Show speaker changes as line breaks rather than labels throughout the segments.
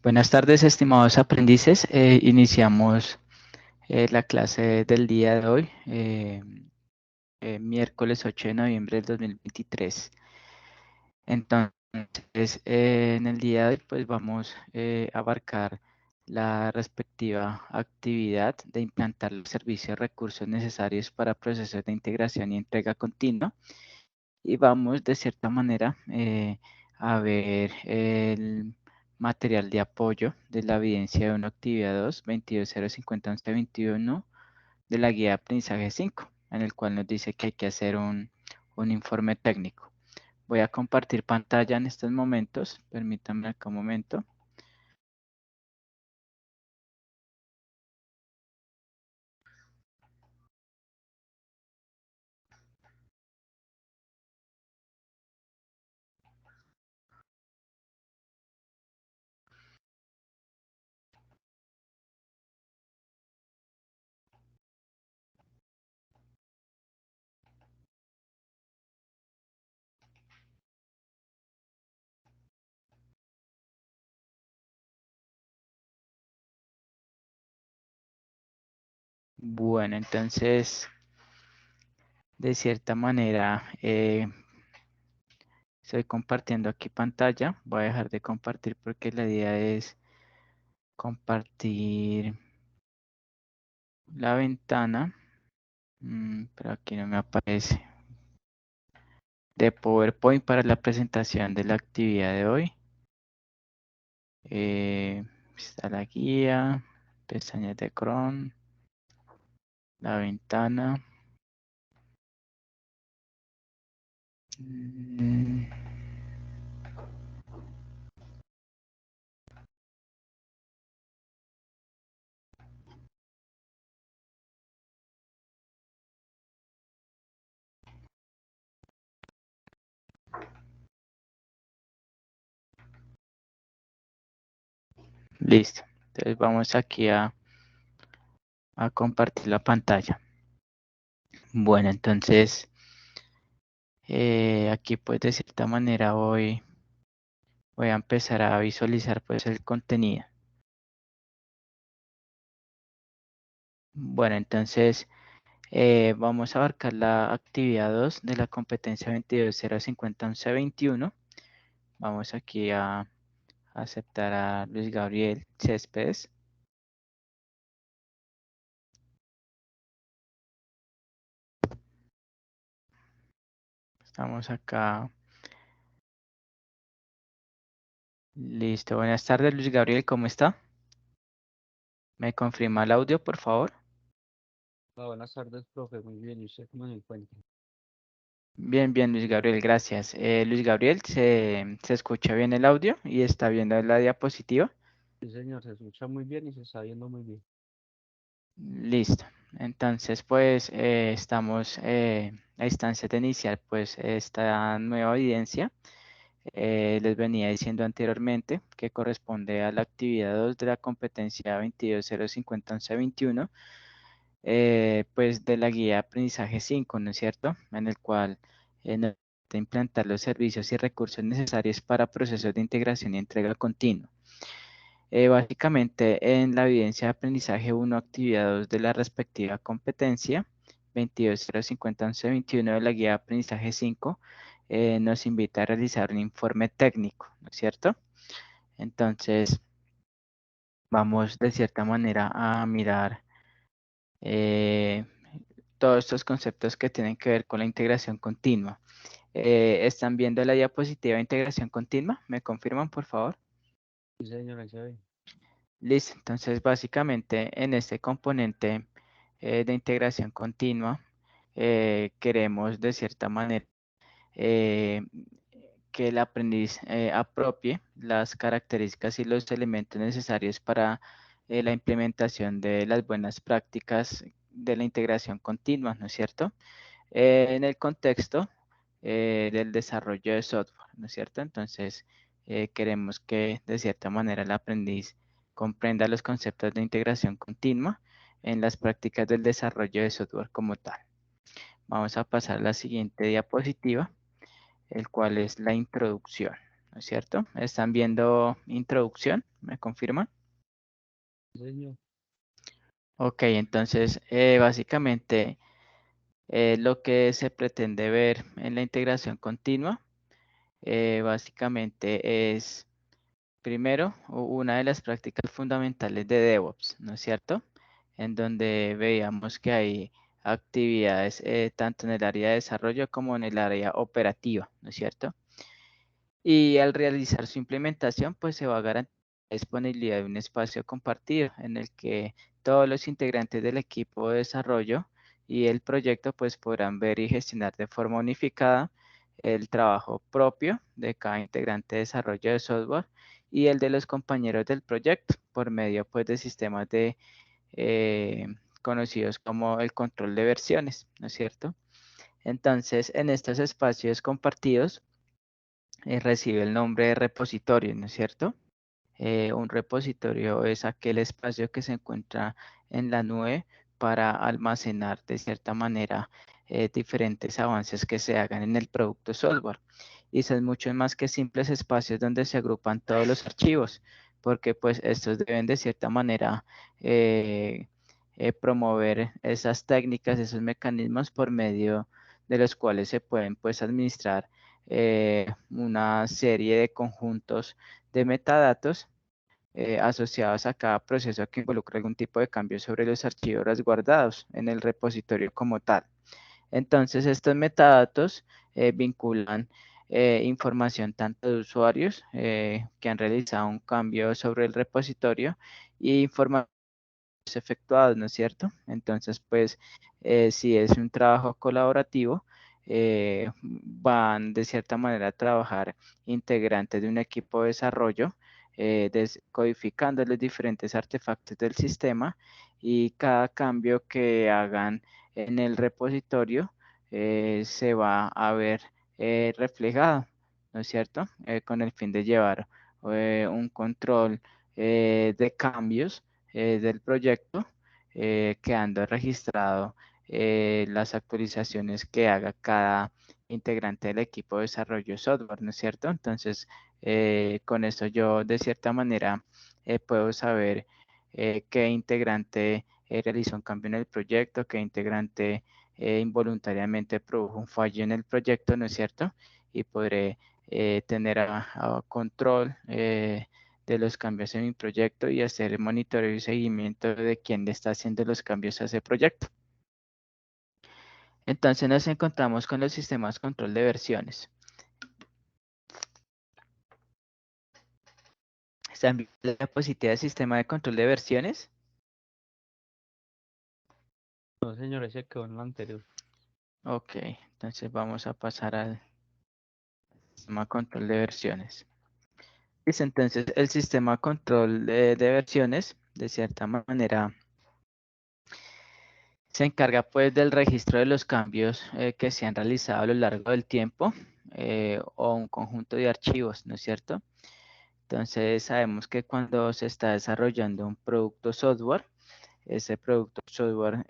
Buenas tardes, estimados aprendices. Iniciamos la clase del día de hoy, miércoles 8 de noviembre del 2023. Entonces, en el día de hoy, pues vamos a abarcar la respectiva actividad de implantar los servicios y recursos necesarios para procesos de integración y entrega continua. Y vamos, de cierta manera, a ver el material de apoyo de la evidencia de una actividad 2, 22.050.11.21 de la guía de aprendizaje 5, en el cual nos dice que hay que hacer un informe técnico. Voy a compartir pantalla en estos momentos. Permítanme acá un momento. Bueno, entonces, de cierta manera, estoy compartiendo aquí pantalla. Voy a dejar de compartir porque la idea es compartir la ventana, pero aquí no me aparece, de PowerPoint para la presentación de la actividad de hoy. Está la guía, pestañas de Chrome, la ventana. Mm, Listo. Entonces vamos aquí a compartir la pantalla. Bueno, entonces aquí pues de cierta manera voy a empezar a visualizar pues el contenido. Bueno, entonces vamos a abarcar la actividad 2 de la competencia 22.050.11.21. Vamos aquí a aceptar a Luis Gabriel Céspedes. Estamos acá. Listo. Buenas tardes, Luis Gabriel. ¿Cómo está? ¿Me confirma el audio, por favor?
Hola, buenas tardes, profe. Muy bien. ¿Y usted cómo se encuentra?
Bien, bien, Luis Gabriel, gracias. Luis Gabriel, ¿se escucha bien el audio y está viendo la diapositiva?
Sí, señor, se escucha muy bien y se está viendo muy bien.
Listo. Entonces, pues estamos a instancia de iniciar pues esta nueva evidencia. Les venía diciendo anteriormente que corresponde a la actividad 2 de la competencia 22.050.11.21, pues de la guía de aprendizaje 5, ¿no es cierto? En el cual nos de implantar los servicios y recursos necesarios para procesos de integración y entrega continua. Básicamente en la evidencia de aprendizaje 1, actividad 2 de la respectiva competencia, 22.050.11.21 de la guía de aprendizaje 5, nos invita a realizar un informe técnico, ¿no es cierto? Entonces, vamos de cierta manera a mirar eh, todos estos conceptos que tienen que ver con la integración continua. ¿Están viendo la diapositiva de integración continua? ¿Me confirman, por favor?
Sí, señor, ahí se ve.
Listo. Entonces, básicamente en este componente de integración continua, queremos de cierta manera eh, que el aprendiz apropie las características y los elementos necesarios para la implementación de las buenas prácticas de la integración continua, ¿no es cierto? En el contexto del desarrollo de software, ¿no es cierto? Entonces, queremos que de cierta manera el aprendiz comprenda los conceptos de integración continua en las prácticas del desarrollo de software como tal. Vamos a pasar a la siguiente diapositiva, el cual es la introducción, ¿no es cierto? ¿Están viendo introducción? ¿Me confirman?
Señor.
Ok, entonces básicamente lo que se pretende ver en la integración continua básicamente es, primero, una de las prácticas fundamentales de DevOps, ¿no es cierto? En donde veíamos que hay actividades tanto en el área de desarrollo como en el área operativa, ¿no es cierto? Y al realizar su implementación, pues se va a garantizar la disponibilidad de un espacio compartido en el que todos los integrantes del equipo de desarrollo y el proyecto pues podrán ver y gestionar de forma unificada el trabajo propio de cada integrante de desarrollo de software y el de los compañeros del proyecto por medio pues de sistemas de eh, conocidos como el control de versiones, ¿no es cierto? Entonces, en estos espacios compartidos, recibe el nombre de repositorio, ¿no es cierto? Un repositorio es aquel espacio que se encuentra en la nube para almacenar de cierta manera diferentes avances que se hagan en el producto software. Y son mucho más que simples espacios donde se agrupan todos los archivos, porque pues estos deben de cierta manera eh, promover esas técnicas, esos mecanismos por medio de los cuales se pueden pues administrar una serie de conjuntos de metadatos asociados a cada proceso que involucra algún tipo de cambio sobre los archivos resguardados en el repositorio como tal. Entonces, estos metadatos vinculan información tanto de usuarios que han realizado un cambio sobre el repositorio y información efectuados, ¿no es cierto? Entonces, pues, si es un trabajo colaborativo, van de cierta manera a trabajar integrantes de un equipo de desarrollo, codificando los diferentes artefactos del sistema y cada cambio que hagan en el repositorio se va a ver reflejado, ¿no es cierto? Con el fin de llevar un control de cambios del proyecto, quedando registrado las actualizaciones que haga cada integrante del equipo de desarrollo de software, ¿no es cierto? Entonces, con esto yo de cierta manera puedo saber qué integrante realizó un cambio en el proyecto, qué integrante involuntariamente produjo un fallo en el proyecto, ¿no es cierto? Y podré tener a control de los cambios en mi proyecto y hacer monitoreo y seguimiento de quién le está haciendo los cambios a ese proyecto. Entonces nos encontramos con los sistemas control de versiones. ¿Están viendo la diapositiva del sistema de control de versiones?
No, señor, ese quedó en la anterior.
Ok, entonces vamos a pasar al sistema control de versiones. Listo, entonces el sistema control de versiones, de cierta manera, se encarga pues del registro de los cambios que se han realizado a lo largo del tiempo o un conjunto de archivos, ¿no es cierto? Entonces sabemos que cuando se está desarrollando un producto software, ese producto software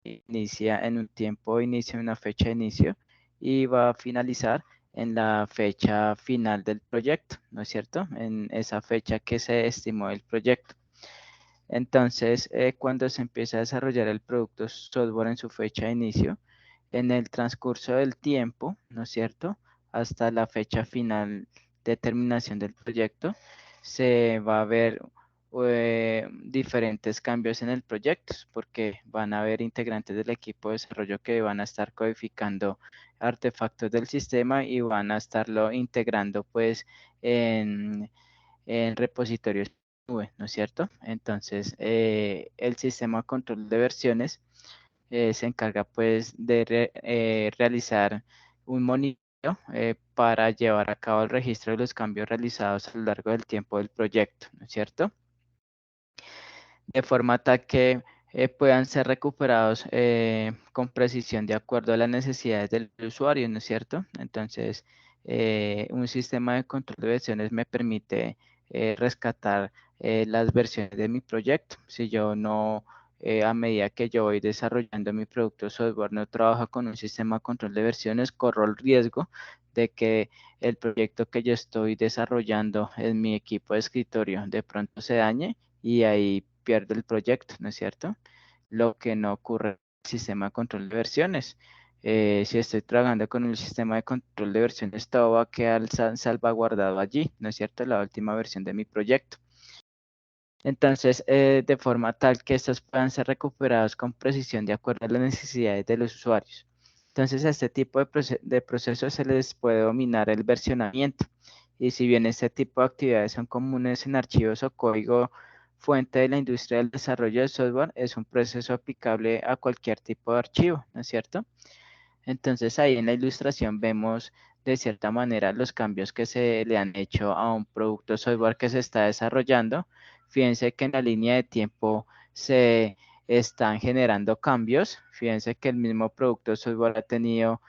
inicia en un tiempo, inicia en una fecha de inicio y va a finalizar en la fecha final del proyecto, ¿no es cierto? En esa fecha que se estimó el proyecto. Entonces, cuando se empieza a desarrollar el producto software en su fecha de inicio, en el transcurso del tiempo, ¿no es cierto? Hasta la fecha final de terminación del proyecto, se va a ver diferentes cambios en el proyecto, porque van a haber integrantes del equipo de desarrollo que van a estar codificando artefactos del sistema y van a estarlo integrando pues en repositorios nube, ¿no es cierto? Entonces, el sistema de control de versiones se encarga pues de realizar un monitoreo para llevar a cabo el registro de los cambios realizados a lo largo del tiempo del proyecto, ¿no es cierto? De forma tal que puedan ser recuperados con precisión de acuerdo a las necesidades del usuario, ¿no es cierto? Entonces, un sistema de control de versiones me permite rescatar las versiones de mi proyecto. Si yo no, a medida que yo voy desarrollando mi producto software, no trabajo con un sistema de control de versiones, corro el riesgo de que el proyecto que yo estoy desarrollando en mi equipo de escritorio de pronto se dañe y ahí pierdo el proyecto, ¿no es cierto? Lo que no ocurre en el sistema de control de versiones. Si estoy trabajando con el sistema de control de versiones, todo va a quedar salvaguardado allí, ¿no es cierto? La última versión de mi proyecto. Entonces, de forma tal que estos puedan ser recuperados con precisión de acuerdo a las necesidades de los usuarios. Entonces, a este tipo de procesos se les puede dominar el versionamiento. Y si bien este tipo de actividades son comunes en archivos o código fuente de la industria del desarrollo de software, es un proceso aplicable a cualquier tipo de archivo, ¿no es cierto? Entonces ahí en la ilustración vemos de cierta manera los cambios que se le han hecho a un producto software que se está desarrollando. Fíjense que en la línea de tiempo se están generando cambios. Fíjense que el mismo producto software ha tenido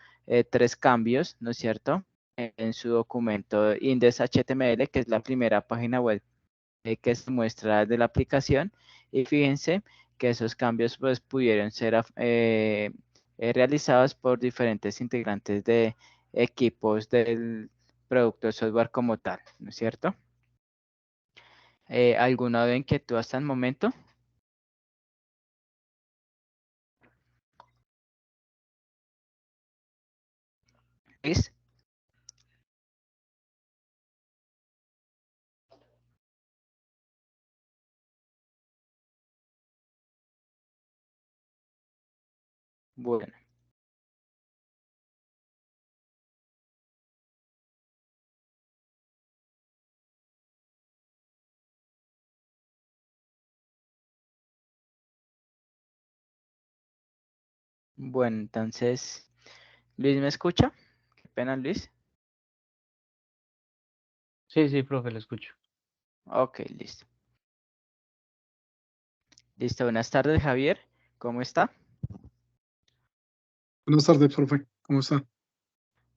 3 cambios, ¿no es cierto? En su documento index.html, que es la primera página web que se muestra de la aplicación. Y fíjense que esos cambios pues pudieron ser realizados por diferentes integrantes de equipos del producto de software como tal, ¿no es cierto? ¿Alguna de inquietud hasta el momento? ¿Es? Bueno, bueno, entonces, Luis, ¿me escucha? Qué pena, Luis.
Sí, sí, profe, lo escucho.
Ok, listo. Listo, buenas tardes, Javier. ¿Cómo está?
Buenas tardes, profe. ¿Cómo está?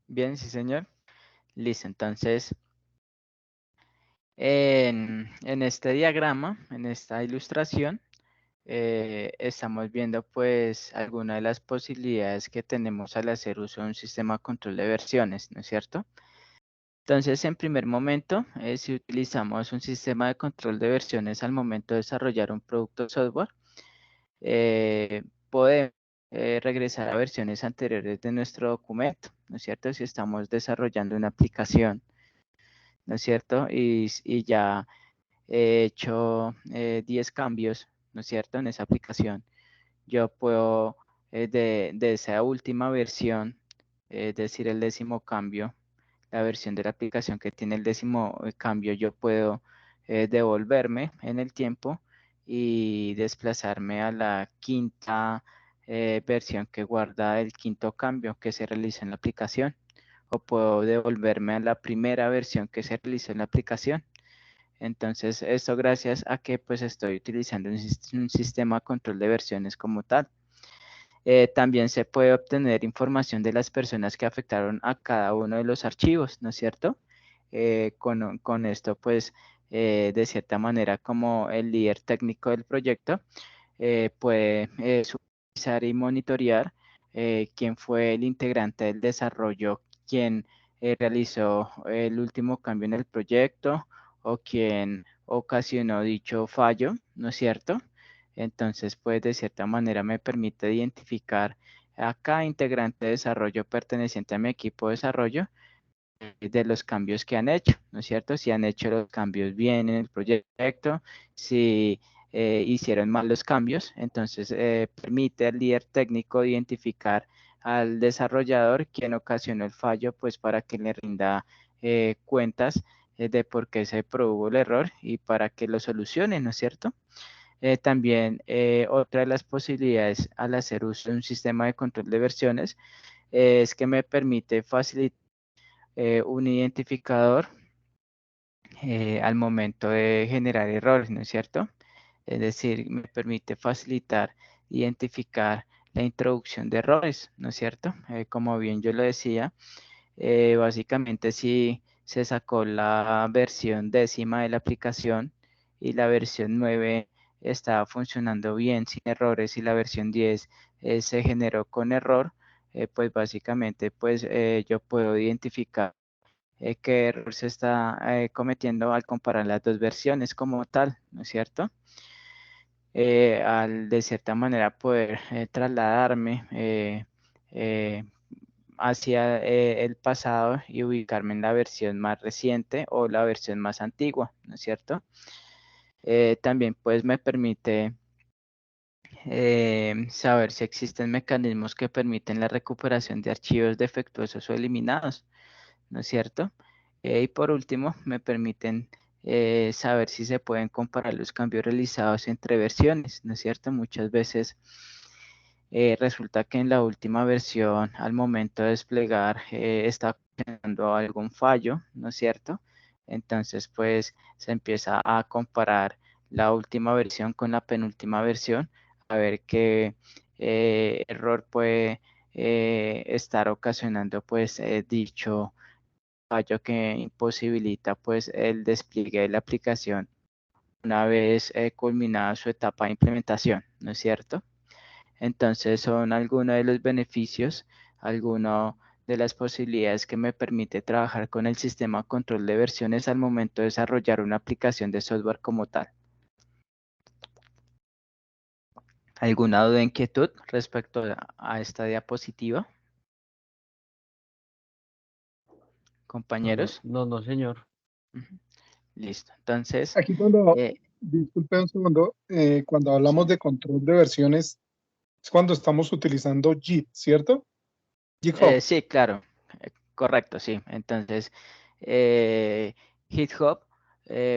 Bien, sí, señor. Listo, entonces, en este diagrama, en esta ilustración, estamos viendo pues algunas de las posibilidades que tenemos al hacer uso de un sistema de control de versiones, ¿no es cierto? Entonces, en primer momento, si utilizamos un sistema de control de versiones al momento de desarrollar un producto software, podemos regresar a versiones anteriores de nuestro documento, ¿no es cierto? Si estamos desarrollando una aplicación, ¿no es cierto? Y ya he hecho 10 cambios, ¿no es cierto? En esa aplicación. Yo puedo de esa última versión, es decir, el 10.º cambio, la versión de la aplicación que tiene el 10.º cambio, yo puedo devolverme en el tiempo y desplazarme a la quinta versión que guarda el quinto cambio que se realiza en la aplicación. O puedo devolverme a la primera versión que se realizó en la aplicación. Entonces, esto gracias a que pues estoy utilizando un sistema de control de versiones como tal. También se puede obtener información de las personas que afectaron a cada uno de los archivos, ¿no es cierto? Con esto, pues, de cierta manera, como el líder técnico del proyecto, puede supervisar y monitorear quién fue el integrante del desarrollo, quién realizó el último cambio en el proyecto o quién ocasionó dicho fallo, ¿no es cierto? Entonces, pues de cierta manera me permite identificar a cada integrante de desarrollo perteneciente a mi equipo de desarrollo de los cambios que han hecho, ¿no es cierto? Si han hecho los cambios bien en el proyecto, si hicieron mal los cambios, entonces permite al líder técnico identificar al desarrollador quien ocasionó el fallo, pues para que le rinda cuentas de por qué se produjo el error y para que lo solucione, ¿no es cierto? También otra de las posibilidades al hacer uso de un sistema de control de versiones es que me permite facilitar un identificador al momento de generar errores, ¿no es cierto? Es decir, me permite facilitar, identificar la introducción de errores, ¿no es cierto? Como bien yo lo decía, básicamente si se sacó la versión 10.ª de la aplicación y la versión 9 estaba funcionando bien sin errores y la versión 10 se generó con error, pues básicamente pues yo puedo identificar qué error se está cometiendo al comparar las dos versiones como tal, ¿no es cierto? Al de cierta manera poder trasladarme eh, hacia el pasado y ubicarme en la versión más reciente o la versión más antigua, ¿no es cierto? También pues me permite saber si existen mecanismos que permiten la recuperación de archivos defectuosos o eliminados, ¿no es cierto? Y por último, me permiten saber si se pueden comparar los cambios realizados entre versiones, ¿no es cierto? Muchas veces resulta que en la última versión, al momento de desplegar, está teniendo algún fallo, ¿no es cierto? Entonces, pues se empieza a comparar la última versión con la penúltima versión, a ver qué error puede estar ocasionando, pues, dicho fallo que imposibilita, pues, el despliegue de la aplicación una vez culminada su etapa de implementación, ¿no es cierto? Entonces son algunos de los beneficios, algunas de las posibilidades que me permite trabajar con el sistema de control de versiones al momento de desarrollar una aplicación de software como tal. ¿Alguna duda o inquietud respecto a esta diapositiva, compañeros?
No, señor.
Ujú. Listo. Entonces,
Aquí cuando,
eh,
disculpe un segundo, cuando hablamos de control de versiones, es cuando estamos utilizando Git, ¿cierto? GitHub.
sí, claro, correcto, sí. Entonces, eh, GitHub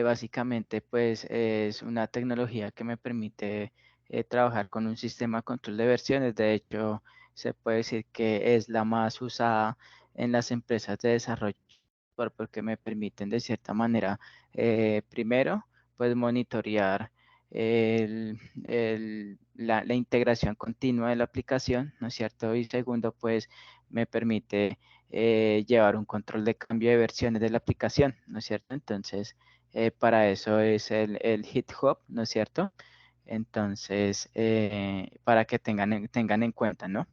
básicamente pues es una tecnología que me permite trabajar con un sistema de control de versiones. De hecho, se puede decir que es la más usada en las empresas de desarrollo porque me permiten de cierta manera, primero, pues monitorear la integración continua de la aplicación, ¿no es cierto? Y segundo, pues me permite llevar un control de cambio de versiones de la aplicación, ¿no es cierto? Entonces, para eso es el GitHub, ¿no es cierto? Entonces, para que tengan en cuenta, ¿no?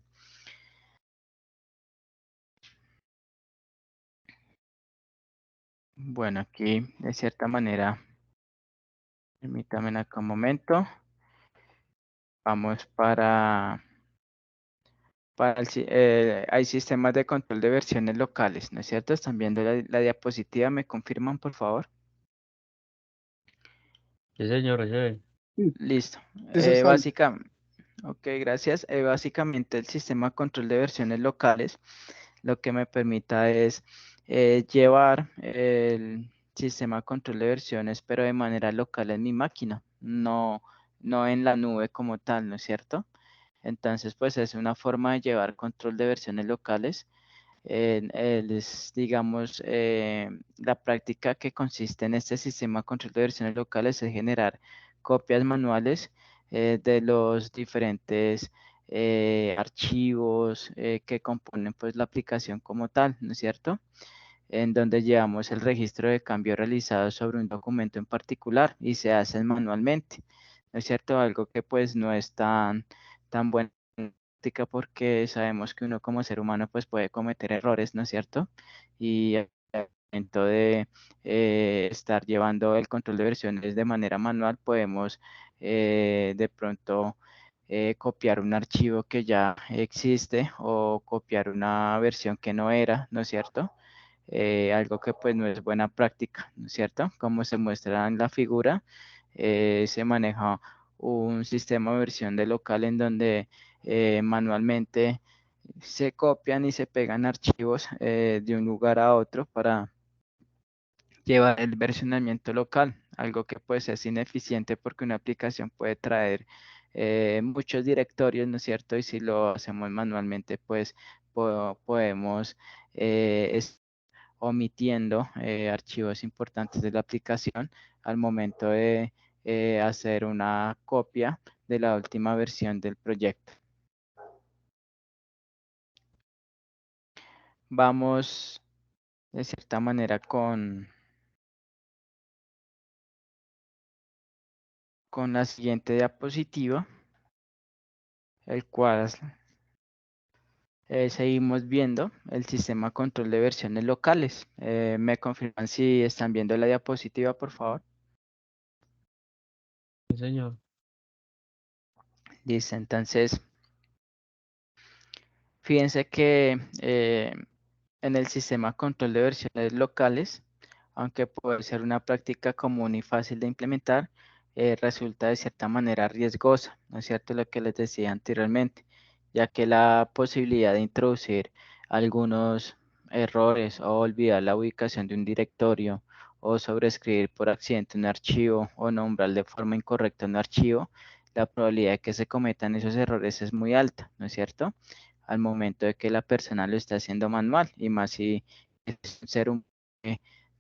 Bueno, aquí de cierta manera, permítanme acá un momento. Vamos hay sistemas de control de versiones locales, ¿no es cierto? Están viendo la diapositiva, ¿me confirman, por favor?
Sí, señor, ese ve.
Sí,
Listo.
eso es algo.
Básicamente, ok, gracias. Básicamente el sistema de control de versiones locales lo que me permita es llevar el sistema de control de versiones, pero de manera local en mi máquina, no en la nube como tal, ¿no es cierto? Entonces, pues es una forma de llevar control de versiones locales. Digamos, la práctica que consiste en este sistema de control de versiones locales es generar copias manuales de los diferentes archivos que componen pues la aplicación como tal, ¿no es cierto? En donde llevamos el registro de cambio realizado sobre un documento en particular y se hacen manualmente, ¿no es cierto? Algo que pues no es tan buena práctica porque sabemos que uno como ser humano pues puede cometer errores, ¿no es cierto? Y al momento de estar llevando el control de versiones de manera manual podemos de pronto copiar un archivo que ya existe o copiar una versión que no era, ¿no es cierto? Algo que pues no es buena práctica, ¿no es cierto? Como se muestra en la figura, se maneja un sistema de versión de local en donde manualmente se copian y se pegan archivos de un lugar a otro para llevar el versionamiento local, algo que pues es ineficiente porque una aplicación puede traer muchos directorios, ¿no es cierto? Y si lo hacemos manualmente, pues podemos omitiendo archivos importantes de la aplicación al momento de hacer una copia de la última versión del proyecto. Vamos de cierta manera con la siguiente diapositiva, el cual Seguimos viendo el sistema control de versiones locales. ¿Me confirman si están viendo la diapositiva, por favor?
Sí, señor.
Listo, entonces, fíjense que en el sistema control de versiones locales, aunque puede ser una práctica común y fácil de implementar, resulta de cierta manera riesgosa, ¿no es cierto? Lo que les decía anteriormente, ya que la posibilidad de introducir algunos errores o olvidar la ubicación de un directorio o sobreescribir por accidente un archivo o nombrar de forma incorrecta un archivo, la probabilidad de que se cometan esos errores es muy alta, ¿no es cierto? Al momento de que la persona lo está haciendo manual y más si es un ser humano,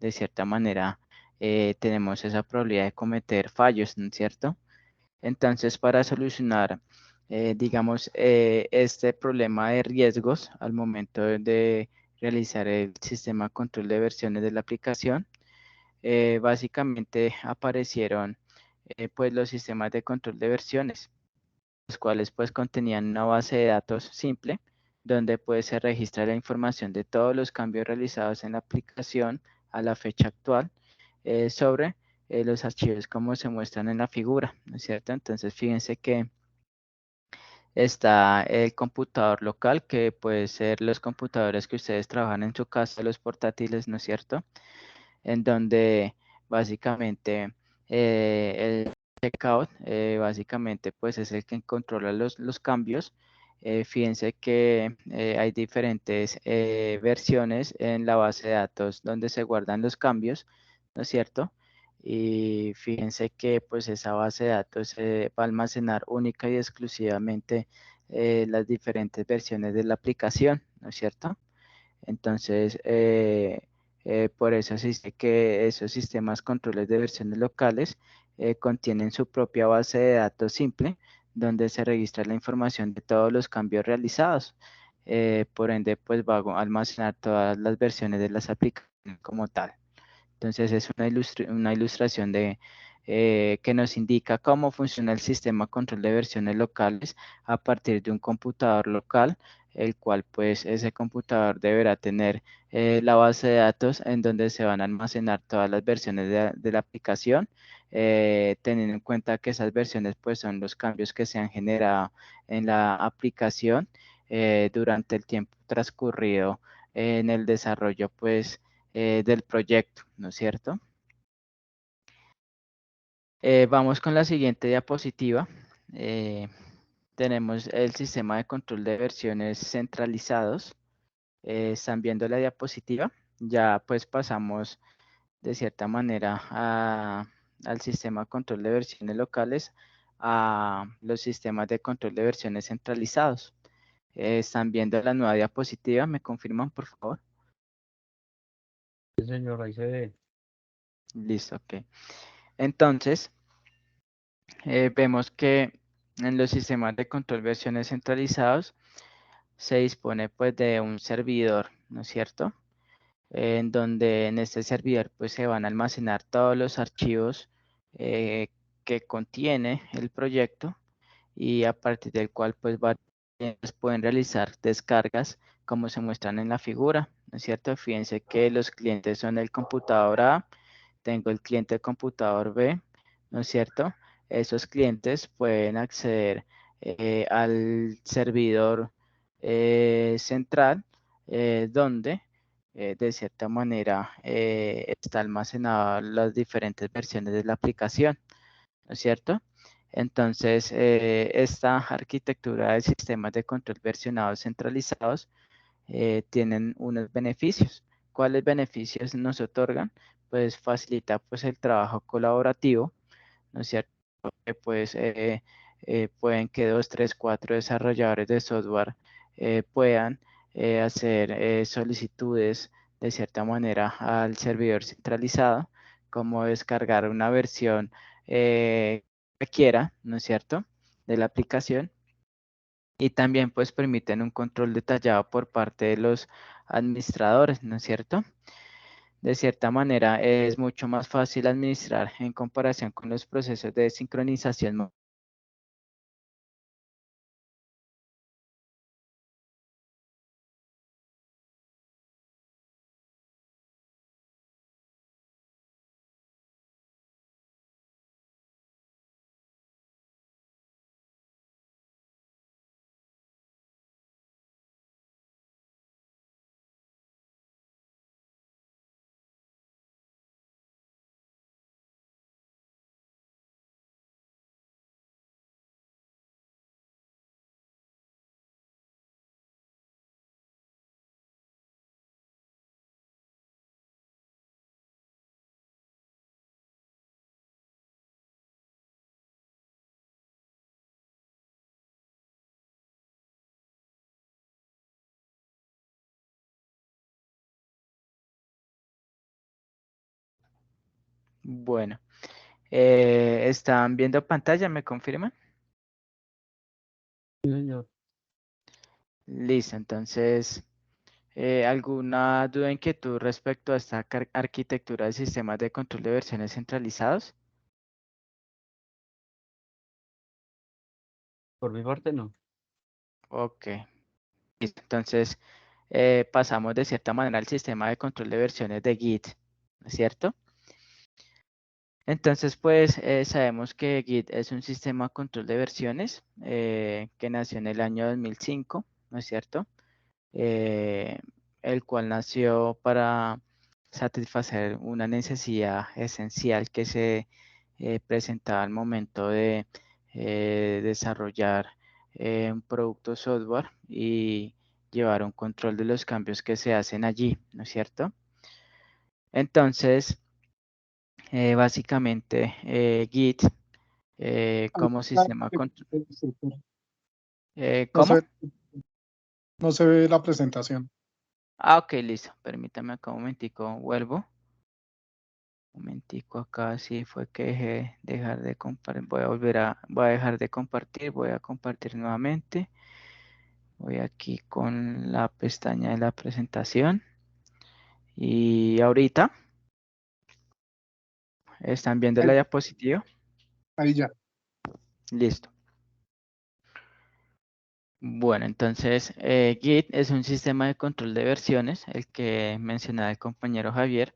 de cierta manera tenemos esa probabilidad de cometer fallos, ¿no es cierto? Entonces, para solucionar, digamos, este problema de riesgos al momento de realizar el sistema control de versiones de la aplicación, básicamente aparecieron pues los sistemas de control de versiones, los cuales pues contenían una base de datos simple, donde pues se registra la información de todos los cambios realizados en la aplicación a la fecha actual sobre los archivos como se muestran en la figura, ¿no es cierto? Entonces fíjense que está el computador local, que puede ser los computadores que ustedes trabajan en su casa, los portátiles, ¿no es cierto? En donde básicamente el checkout básicamente pues es el que controla los cambios. Fíjense que hay diferentes versiones en la base de datos donde se guardan los cambios, ¿no es cierto? Y fíjense que pues esa base de datos va a almacenar única y exclusivamente las diferentes versiones de la aplicación, ¿no es cierto? Entonces, por eso se dice que esos sistemas controles de versiones locales contienen su propia base de datos simple, donde se registra la información de todos los cambios realizados. Por ende, pues va a almacenar todas las versiones de las aplicaciones como tal. Entonces es una ilustración de, que nos indica cómo funciona el sistema control de versiones locales a partir de un computador local, el cual pues ese computador deberá tener la base de datos en donde se van a almacenar todas las versiones de la aplicación, teniendo en cuenta que esas versiones pues son los cambios que se han generado en la aplicación durante el tiempo transcurrido en el desarrollo pues del proyecto, ¿no es cierto? Vamos con la siguiente diapositiva. Tenemos el sistema de control de versiones centralizados. Están viendo la diapositiva. Ya pues pasamos de cierta manera al sistema de control de versiones locales a los sistemas de control de versiones centralizados. Están viendo la nueva diapositiva. ¿Me confirman, por favor?
Sí, señor, ahí se ve.
Listo, ok. Entonces, vemos que en los sistemas de control versiones centralizados se dispone pues de un servidor, ¿no es cierto? En donde en este servidor pues se van a almacenar todos los archivos que contiene el proyecto y a partir del cual pues pueden realizar descargas como se muestran en la figura, ¿no es cierto? Fíjense que los clientes son el computador A, tengo el cliente computador B, ¿no es cierto? Esos clientes pueden acceder al servidor central donde de cierta manera está almacenada las diferentes versiones de la aplicación, ¿no es cierto? Entonces, esta arquitectura de sistemas de control versionados centralizados tienen unos beneficios. ¿Cuáles beneficios nos otorgan? Pues facilita pues el trabajo colaborativo, ¿no es cierto? Que pues pueden que dos, tres, cuatro desarrolladores de software puedan hacer solicitudes de cierta manera al servidor centralizado, como descargar una versión que quiera, ¿no es cierto?, de la aplicación. Y también pues permiten un control detallado por parte de los administradores, ¿no es cierto? De cierta manera es mucho más fácil administrar en comparación con los procesos de sincronización Bueno, ¿están viendo pantalla? ¿Me confirman?
Sí, señor.
Listo, entonces, ¿alguna duda, inquietud respecto a esta arquitectura de sistemas de control de versiones centralizados?
Por mi parte, no.
Ok, listo. Entonces, pasamos de cierta manera al sistema de control de versiones de Git, ¿no es cierto? Entonces, pues sabemos que Git es un sistema de control de versiones que nació en el año 2005, ¿no es cierto? eh, el cual nació para satisfacer una necesidad esencial que se presentaba al momento de desarrollar un producto software y llevar un control de los cambios que se hacen allí, ¿no es cierto? Entonces, básicamente, Git
Ahí
como
está
sistema
el
control.
instructor. No
¿Cómo?
se, no se ve la presentación.
Ah, ok, listo. Permítame acá un momentico, vuelvo. Un momentico acá, sí fue que dejé dejar de compartir. Voy a dejar de compartir, voy a compartir nuevamente. Voy aquí con la pestaña de la presentación. Y ahorita están viendo
Ahí,
la diapositiva.
ahí ya.
Listo. Bueno, entonces Git es un sistema de control de versiones, el que mencionaba el compañero Javier,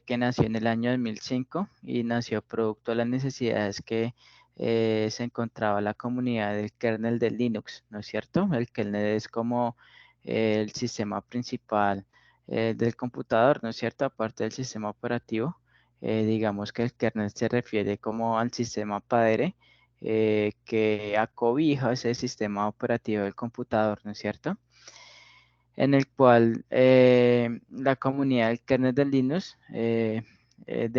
que nació en el año 2005 y nació producto de las necesidades que se encontraba la comunidad del kernel de Linux, ¿no es cierto? El kernel es como el sistema principal del computador, ¿no es cierto? Aparte del sistema operativo, digamos que el kernel se refiere como al sistema padre que acobija ese sistema operativo del computador, ¿no es cierto? En el cual la comunidad del kernel de Linux de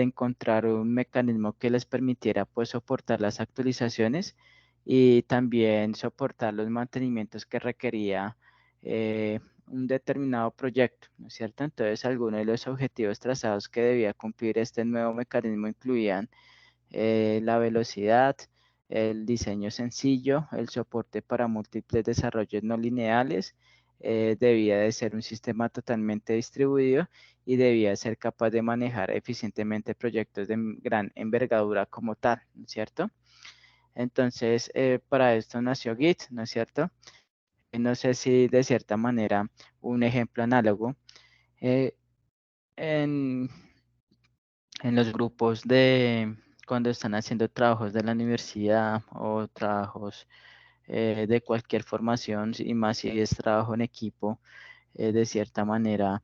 encontrar un mecanismo que les permitiera pues soportar las actualizaciones y también soportar los mantenimientos que requería un determinado proyecto, ¿no es cierto? Entonces, algunos de los objetivos trazados que debía cumplir este nuevo mecanismo incluían la velocidad, el diseño sencillo, el soporte para múltiples desarrollos no lineales, debía de ser un sistema totalmente distribuido y debía ser capaz de manejar eficientemente proyectos de gran envergadura como tal, ¿no es cierto? Entonces, para esto nació Git, ¿no es cierto? No sé si de cierta manera un ejemplo análogo. eh, en, en los grupos de cuando están haciendo trabajos de la universidad o trabajos de cualquier formación, y más si es trabajo en equipo, de cierta manera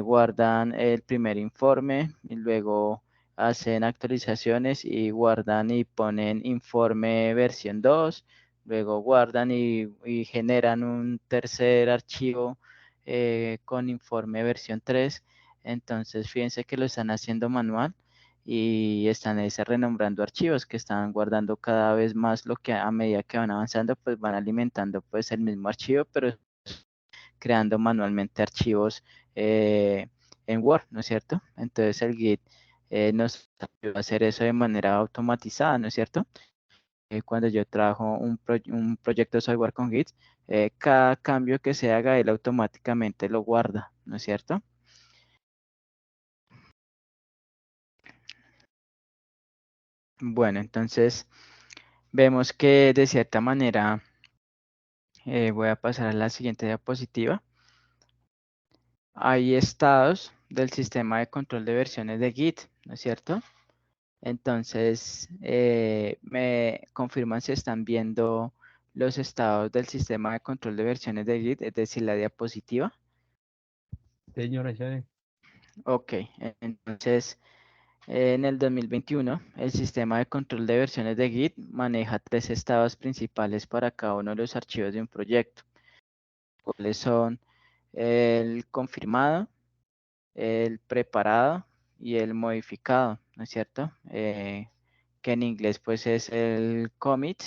guardan el primer informe y luego hacen actualizaciones y guardan y ponen informe versión 2, luego guardan y generan un tercer archivo con informe versión 3. Entonces, fíjense que lo están haciendo manual y están renombrando archivos que están guardando cada vez más lo que a medida que van avanzando, pues van alimentando pues el mismo archivo, pero creando manualmente archivos en Word, ¿no es cierto? Entonces el Git nos ayuda a hacer eso de manera automatizada, ¿no es cierto? Cuando yo trabajo un proyecto de software con Git, cada cambio que se haga, él automáticamente lo guarda, ¿no es cierto? Bueno, entonces vemos que de cierta manera, voy a pasar a la siguiente diapositiva. Hay estados del sistema de control de versiones de Git, ¿no es cierto? Entonces, me confirman si están viendo los estados del sistema de control de versiones de Git, es decir, la diapositiva.
Señora, ya.
Ok, entonces, en el 2021, el sistema de control de versiones de Git maneja tres estados principales para cada uno de los archivos de un proyecto. ¿Cuáles son? El confirmado, el preparado y el modificado, ¿no es cierto? Que en inglés pues es el commit,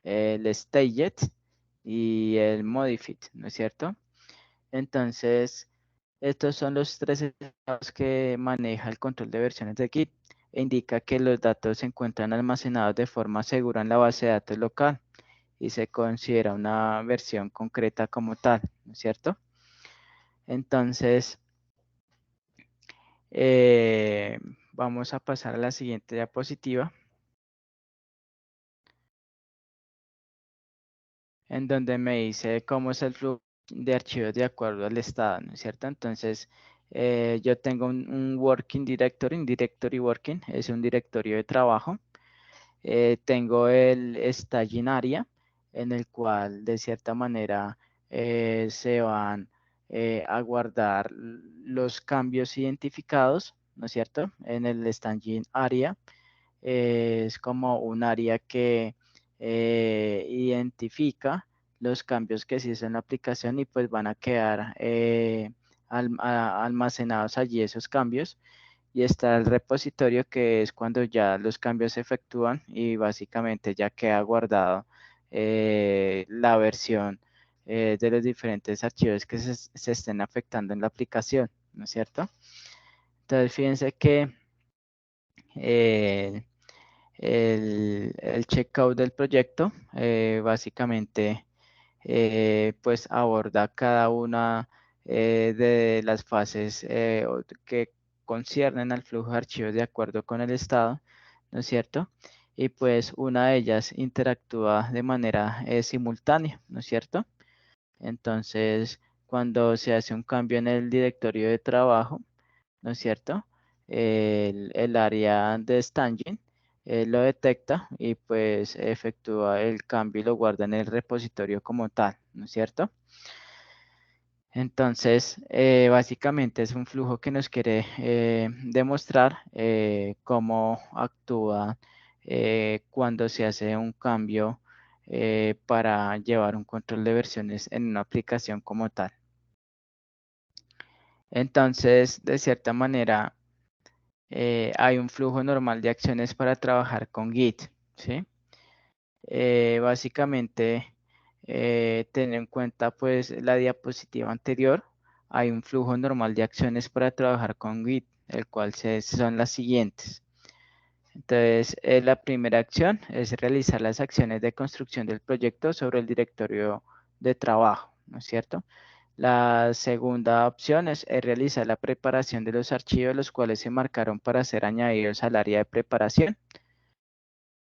el staged y el modified, ¿no es cierto? Entonces, estos son los tres estados que maneja el control de versiones de Git. indica que los datos se encuentran almacenados de forma segura en la base de datos local y se considera una versión concreta como tal, ¿no es cierto? Entonces, vamos a pasar a la siguiente diapositiva, en donde me dice cómo es el flujo de archivos de acuerdo al estado, ¿no es cierto? Entonces, yo tengo un working directory, un directory working, es un directorio de trabajo. Tengo el staging area, en el cual de cierta manera se van a guardar los cambios identificados, ¿no es cierto? En el staging area es como un área que identifica los cambios que se hizo en la aplicación y pues van a quedar almacenados allí esos cambios. Y está el repositorio, que es cuando ya los cambios se efectúan y básicamente ya queda guardado la versión de los diferentes archivos que se estén afectando en la aplicación, ¿no es cierto? Entonces, fíjense que eh, el checkout del proyecto básicamente pues aborda cada una de las fases que conciernen al flujo de archivos de acuerdo con el estado, ¿no es cierto? Y pues una de ellas interactúa de manera simultánea, ¿no es cierto? Entonces, cuando se hace un cambio en el directorio de trabajo, ¿no es cierto? El área de staging lo detecta y pues efectúa el cambio y lo guarda en el repositorio como tal, ¿no es cierto? Entonces, básicamente es un flujo que nos quiere demostrar cómo actúa cuando se hace un cambio para llevar un control de versiones en una aplicación como tal. Entonces, de cierta manera, hay un flujo normal de acciones para trabajar con Git, ¿sí? Básicamente, tener en cuenta pues la diapositiva anterior, hay un flujo normal de acciones para trabajar con Git, el cual son las siguientes. Entonces, la primera acción es realizar las acciones de construcción del proyecto sobre el directorio de trabajo, ¿no es cierto? La segunda opción es realizar la preparación de los archivos, los cuales se marcaron para ser añadidos al área de preparación.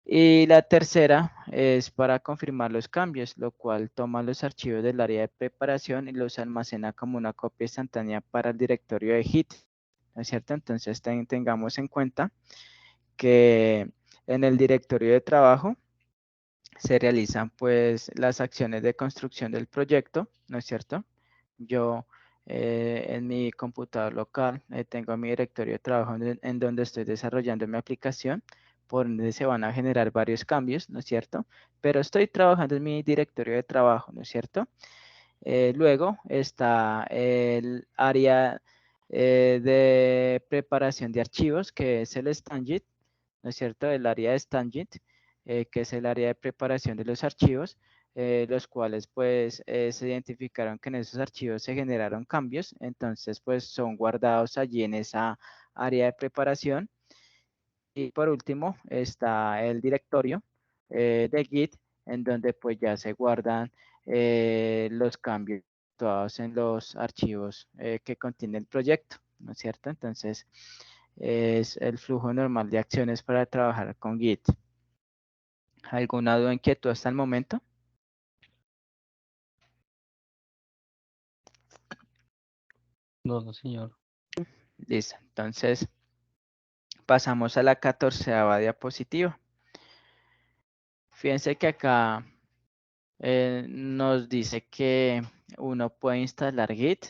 Y la tercera es para confirmar los cambios, lo cual toma los archivos del área de preparación y los almacena como una copia instantánea para el directorio de Git, ¿no es cierto? Entonces tengamos en cuenta que en el directorio de trabajo se realizan pues las acciones de construcción del proyecto, ¿no es cierto? Yo en mi computador local tengo mi directorio de trabajo en donde estoy desarrollando mi aplicación, por donde se van a generar varios cambios, ¿no es cierto? Pero estoy trabajando en mi directorio de trabajo, ¿no es cierto? Luego está el área de preparación de archivos, que es el staging, ¿no es cierto? El área de staging, que es el área de preparación de los archivos, los cuales pues se identificaron que en esos archivos se generaron cambios, entonces pues son guardados allí en esa área de preparación. Y por último está el directorio de Git, en donde pues ya se guardan los cambios todos en los archivos que contiene el proyecto, ¿no es cierto? Entonces es el flujo normal de acciones para trabajar con Git. ¿Alguna duda o inquietud hasta el momento?
No, no, señor.
Listo. Entonces pasamos a la 14ª diapositiva. Fíjense que acá nos dice que uno puede instalar Git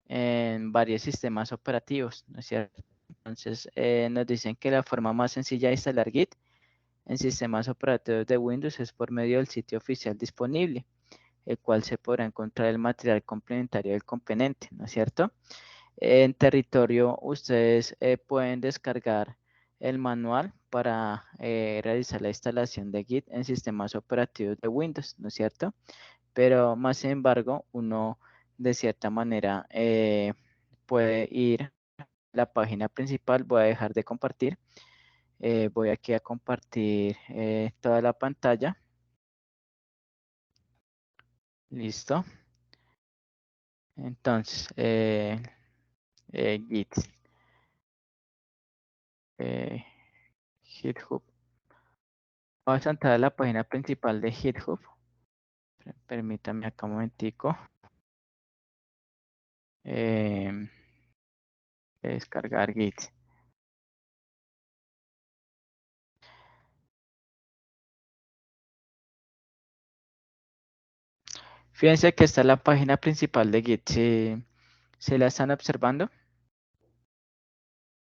en varios sistemas operativos, ¿no es cierto? Entonces nos dicen que la forma más sencilla de instalar Git en sistemas operativos de Windows es por medio del sitio oficial disponible, el cual se podrá encontrar el material complementario del componente, ¿no es cierto? En territorio ustedes pueden descargar el manual para realizar la instalación de Git en sistemas operativos de Windows, ¿no es cierto? Pero más sin embargo, uno de cierta manera puede ir la página principal. Voy a dejar de compartir. Voy aquí a compartir toda la pantalla. Listo. Entonces, Git, GitHub. Vamos a entrar a la página principal de GitHub. Permítame acá un momentico. Descargar Git. Fíjense que esta es la página principal de Git. ¿Sí la están observando?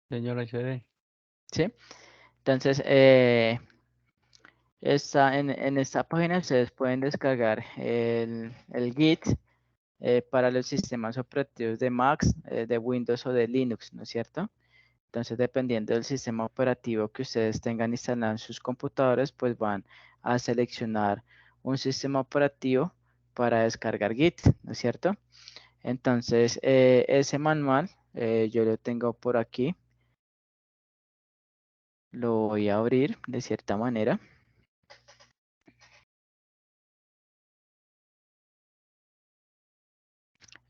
Señora, se ve.
¿Sí? Entonces, en esta página ustedes pueden descargar el Git para los sistemas operativos de Mac, de Windows o de Linux, ¿no es cierto? Entonces, dependiendo del sistema operativo que ustedes tengan instalado en sus computadores, pues van a seleccionar un sistema operativo para descargar Git, ¿no es cierto? Entonces, ese manual yo lo tengo por aquí. Lo voy a abrir de cierta manera.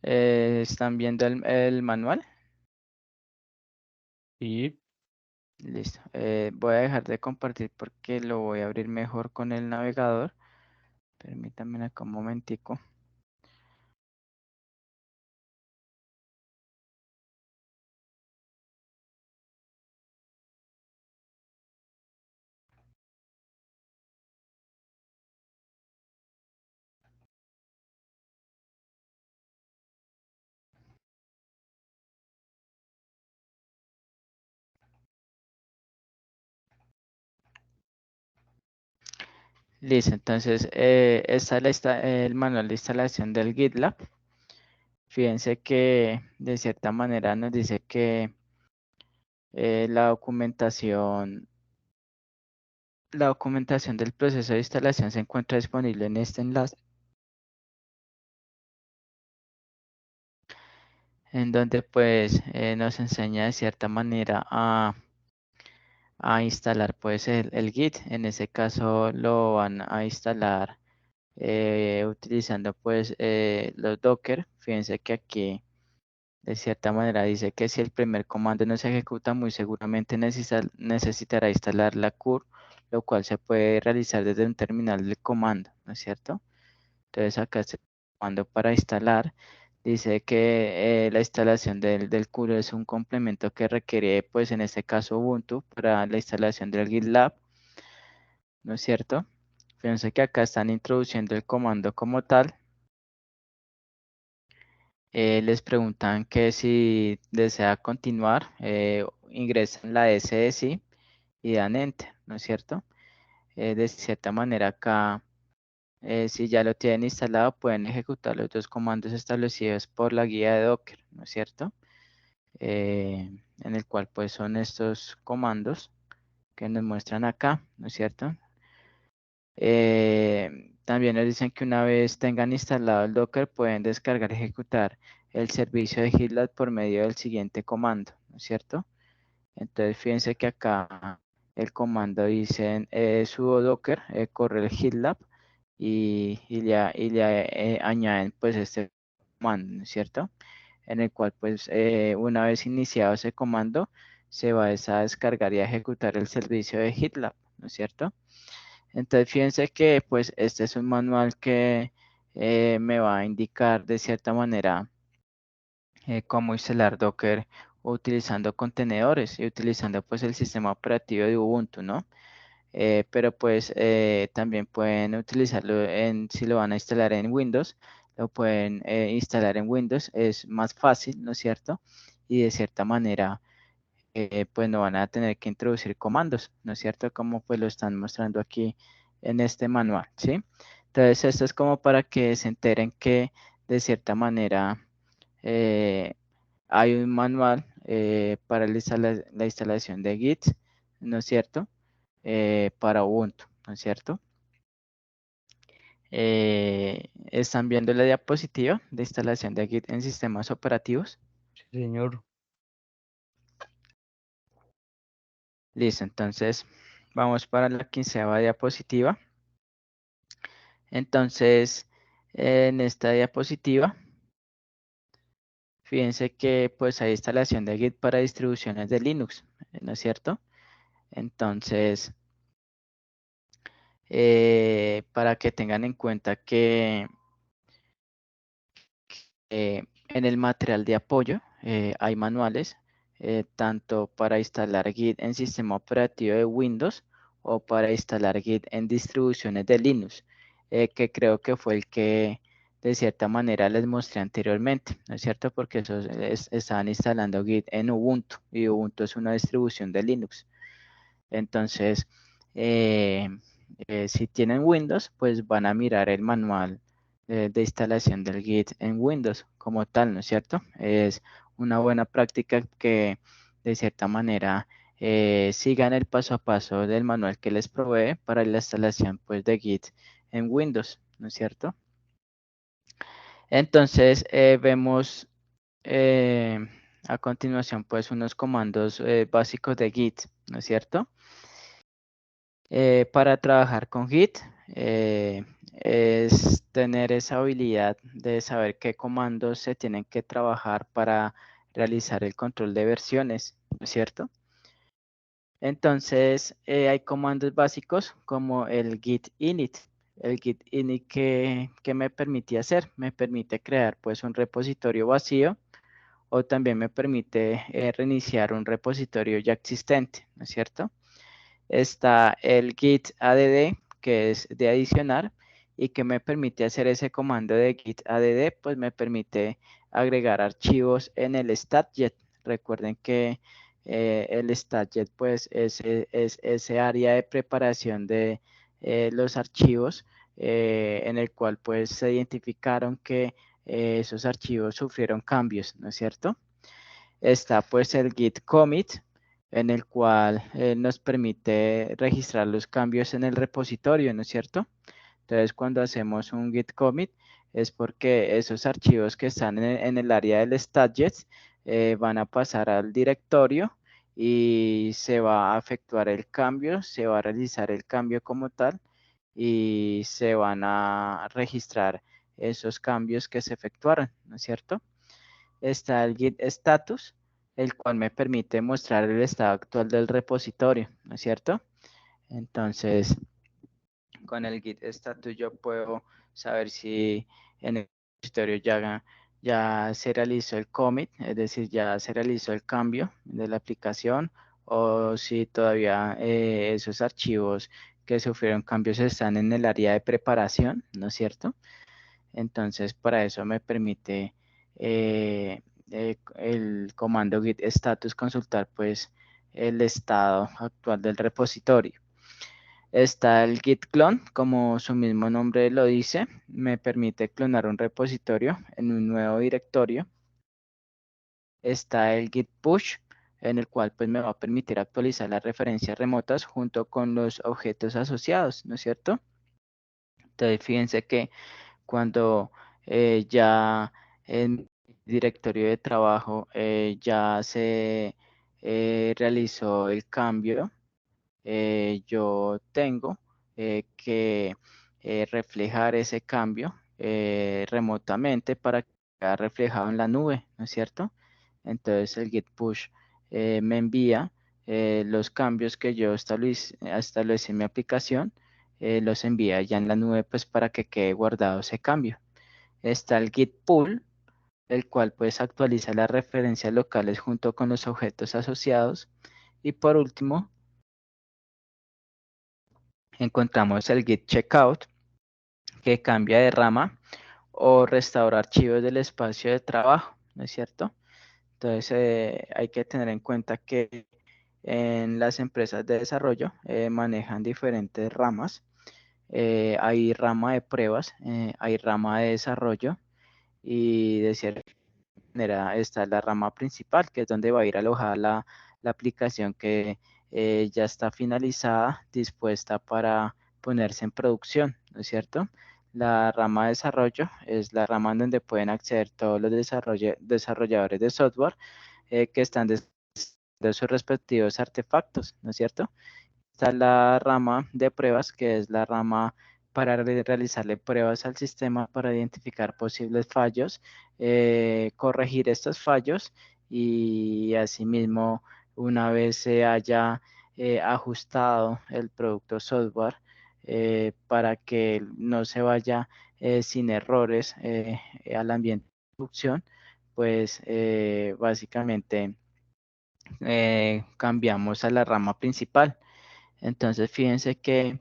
¿Están viendo el manual?
Sí,
Listo. Voy a dejar de compartir porque lo voy a abrir mejor con el navegador. Permítanme acá un momentico. Listo, entonces esta es el manual de instalación del GitLab. Fíjense que de cierta manera nos dice que la documentación del proceso de instalación se encuentra disponible en este enlace, en donde pues nos enseña de cierta manera a instalar pues el Git. En ese caso lo van a instalar utilizando pues los Docker. Fíjense que aquí de cierta manera dice que si el primer comando no se ejecuta, muy seguramente necesitará instalar la cur, lo cual se puede realizar desde un terminal de comando, ¿no es cierto? Entonces acá este comando para instalar dice que la instalación del cur es un complemento que requiere, pues en este caso Ubuntu, para la instalación del GitLab, ¿no es cierto? Fíjense que acá están introduciendo el comando como tal. Les preguntan que si desea continuar, ingresan la SSI y dan Enter, ¿no es cierto? De cierta manera acá, si ya lo tienen instalado, pueden ejecutar los dos comandos establecidos por la guía de Docker, ¿no es cierto? En el cual pues son estos comandos que nos muestran acá, ¿no es cierto? También nos dicen que una vez tengan instalado el Docker, pueden descargar y ejecutar el servicio de GitLab por medio del siguiente comando, ¿no es cierto? Entonces, fíjense que acá el comando dice sudo docker, corre el GitLab y le añaden pues este comando, ¿no es cierto? En el cual pues una vez iniciado ese comando, se va a descargar y a ejecutar el servicio de GitLab, ¿no es cierto? Entonces, fíjense que pues este es un manual que me va a indicar de cierta manera cómo instalar Docker utilizando contenedores y utilizando pues el sistema operativo de Ubuntu, ¿no? Pero pues también pueden utilizarlo si lo van a instalar en Windows, lo pueden instalar en Windows, es más fácil, ¿no es cierto? Y de cierta manera pues no van a tener que introducir comandos, ¿no es cierto? Como pues lo están mostrando aquí en este manual, ¿sí? Entonces esto es como para que se enteren que de cierta manera eh, hay un manual para la instalación de Git, ¿no es cierto? Para Ubuntu, ¿no es cierto? ¿Están viendo la diapositiva de instalación de Git en sistemas operativos?
sí, señor.
Listo, entonces vamos para la 15ª diapositiva. Entonces, en esta diapositiva, fíjense que pues hay instalación de Git para distribuciones de Linux, ¿no es cierto? Entonces, para que tengan en cuenta que en el material de apoyo hay manuales, tanto para instalar Git en sistema operativo de Windows o para instalar Git en distribuciones de Linux, que creo que fue el que de cierta manera les mostré anteriormente, ¿no es cierto? Porque esos estaban instalando Git en Ubuntu y Ubuntu es una distribución de Linux. Entonces, eh, si tienen Windows, pues van a mirar el manual de instalación del Git en Windows como tal, ¿no es cierto? Es una buena práctica que de cierta manera sigan el paso a paso del manual que les provee para la instalación pues, de Git en Windows, ¿no es cierto? Entonces, vemos eh, a continuación pues unos comandos básicos de Git, ¿no es cierto? Para trabajar con Git es tener esa habilidad de saber qué comandos se tienen que trabajar para realizar el control de versiones, ¿no es cierto? Entonces, hay comandos básicos como el git init. El git init que me permite hacer, me permite crear pues un repositorio vacío o también me permite reiniciar un repositorio ya existente, ¿no es cierto? Está el git add, que es de adicionar y que me permite hacer ese comando de git add, pues me permite agregar archivos en el statjet. Recuerden que el statjet pues es ese área de preparación de los archivos en el cual pues se identificaron que esos archivos sufrieron cambios, ¿no es cierto? Está pues el git commit, en el cual nos permite registrar los cambios en el repositorio, ¿no es cierto? Entonces, cuando hacemos un git commit, es porque esos archivos que están en el área del statjet van a pasar al directorio y se va a efectuar el cambio, se va a realizar el cambio como tal y se van a registrar esos cambios que se efectuaron, ¿no es cierto? Está el git status, el cual me permite mostrar el estado actual del repositorio, ¿no es cierto? Entonces, con el git status yo puedo saber si en el repositorio ya se realizó el commit, es decir, ya se realizó el cambio de la aplicación o si todavía esos archivos que sufrieron cambios están en el área de preparación, ¿no es cierto? Entonces, para eso me permite el comando git status consultar pues el estado actual del repositorio. Está el git clone, como su mismo nombre lo dice, me permite clonar un repositorio en un nuevo directorio. Está el git push, en el cual pues me va a permitir actualizar las referencias remotas junto con los objetos asociados, ¿no es cierto? Entonces, fíjense que cuando ya en mi directorio de trabajo ya se realizó el cambio, yo tengo que reflejar ese cambio remotamente para que quede reflejado en la nube, ¿no es cierto? Entonces el git push me envía los cambios que yo establecí en mi aplicación, los envía ya en la nube pues para que quede guardado ese cambio. Está el git pull, el cual pues actualiza las referencias locales junto con los objetos asociados. Y por último, encontramos el git checkout, que cambia de rama o restaura archivos del espacio de trabajo, ¿no es cierto? Entonces hay que tener en cuenta que en las empresas de desarrollo manejan diferentes ramas. Hay rama de pruebas, hay rama de desarrollo y de cierta manera está la rama principal, que es donde va a ir alojada la aplicación que ya está finalizada, dispuesta para ponerse en producción, ¿no es cierto? La rama de desarrollo es la rama en donde pueden acceder todos los desarrolladores de software que están de sus respectivos artefactos, ¿no es cierto? Está la rama de pruebas, que es la rama para realizarle pruebas al sistema para identificar posibles fallos, corregir estos fallos y asimismo, una vez se haya ajustado el producto software para que no se vaya sin errores al ambiente de producción, pues básicamente cambiamos a la rama principal. Entonces, fíjense que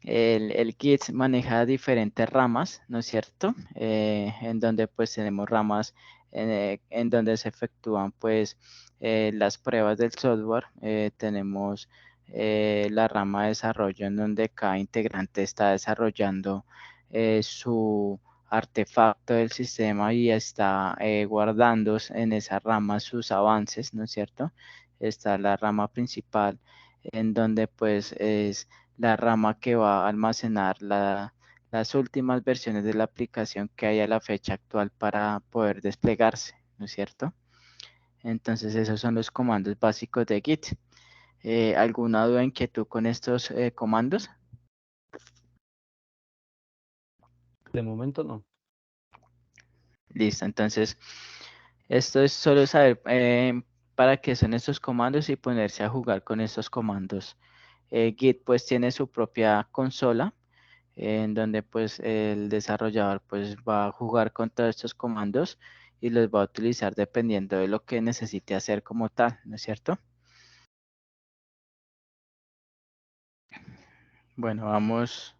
el Git maneja diferentes ramas, ¿no es cierto? En donde pues tenemos ramas en donde se efectúan pues las pruebas del software. Tenemos la rama de desarrollo en donde cada integrante está desarrollando su artefacto del sistema y está guardando en esa rama sus avances, ¿no es cierto? Está la rama principal en donde pues es la rama que va a almacenar las últimas versiones de la aplicación que hay a la fecha actual para poder desplegarse, ¿no es cierto? Entonces esos son los comandos básicos de Git. ¿Alguna duda, inquietud con estos comandos?
De momento no.
Listo, entonces esto es solo saber para qué son estos comandos y ponerse a jugar con estos comandos. Git pues tiene su propia consola en donde pues el desarrollador pues va a jugar con todos estos comandos y los va a utilizar dependiendo de lo que necesite hacer como tal, ¿no es cierto? Bueno, vamos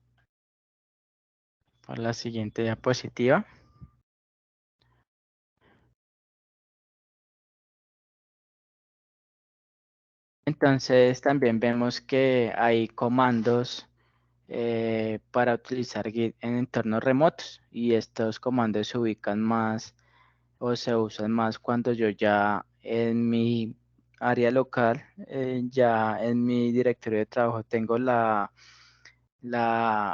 a la siguiente diapositiva. Entonces también vemos que hay comandos para utilizar Git en entornos remotos y estos comandos se ubican más o se usan más cuando yo ya en mi área local, ya en mi directorio de trabajo tengo la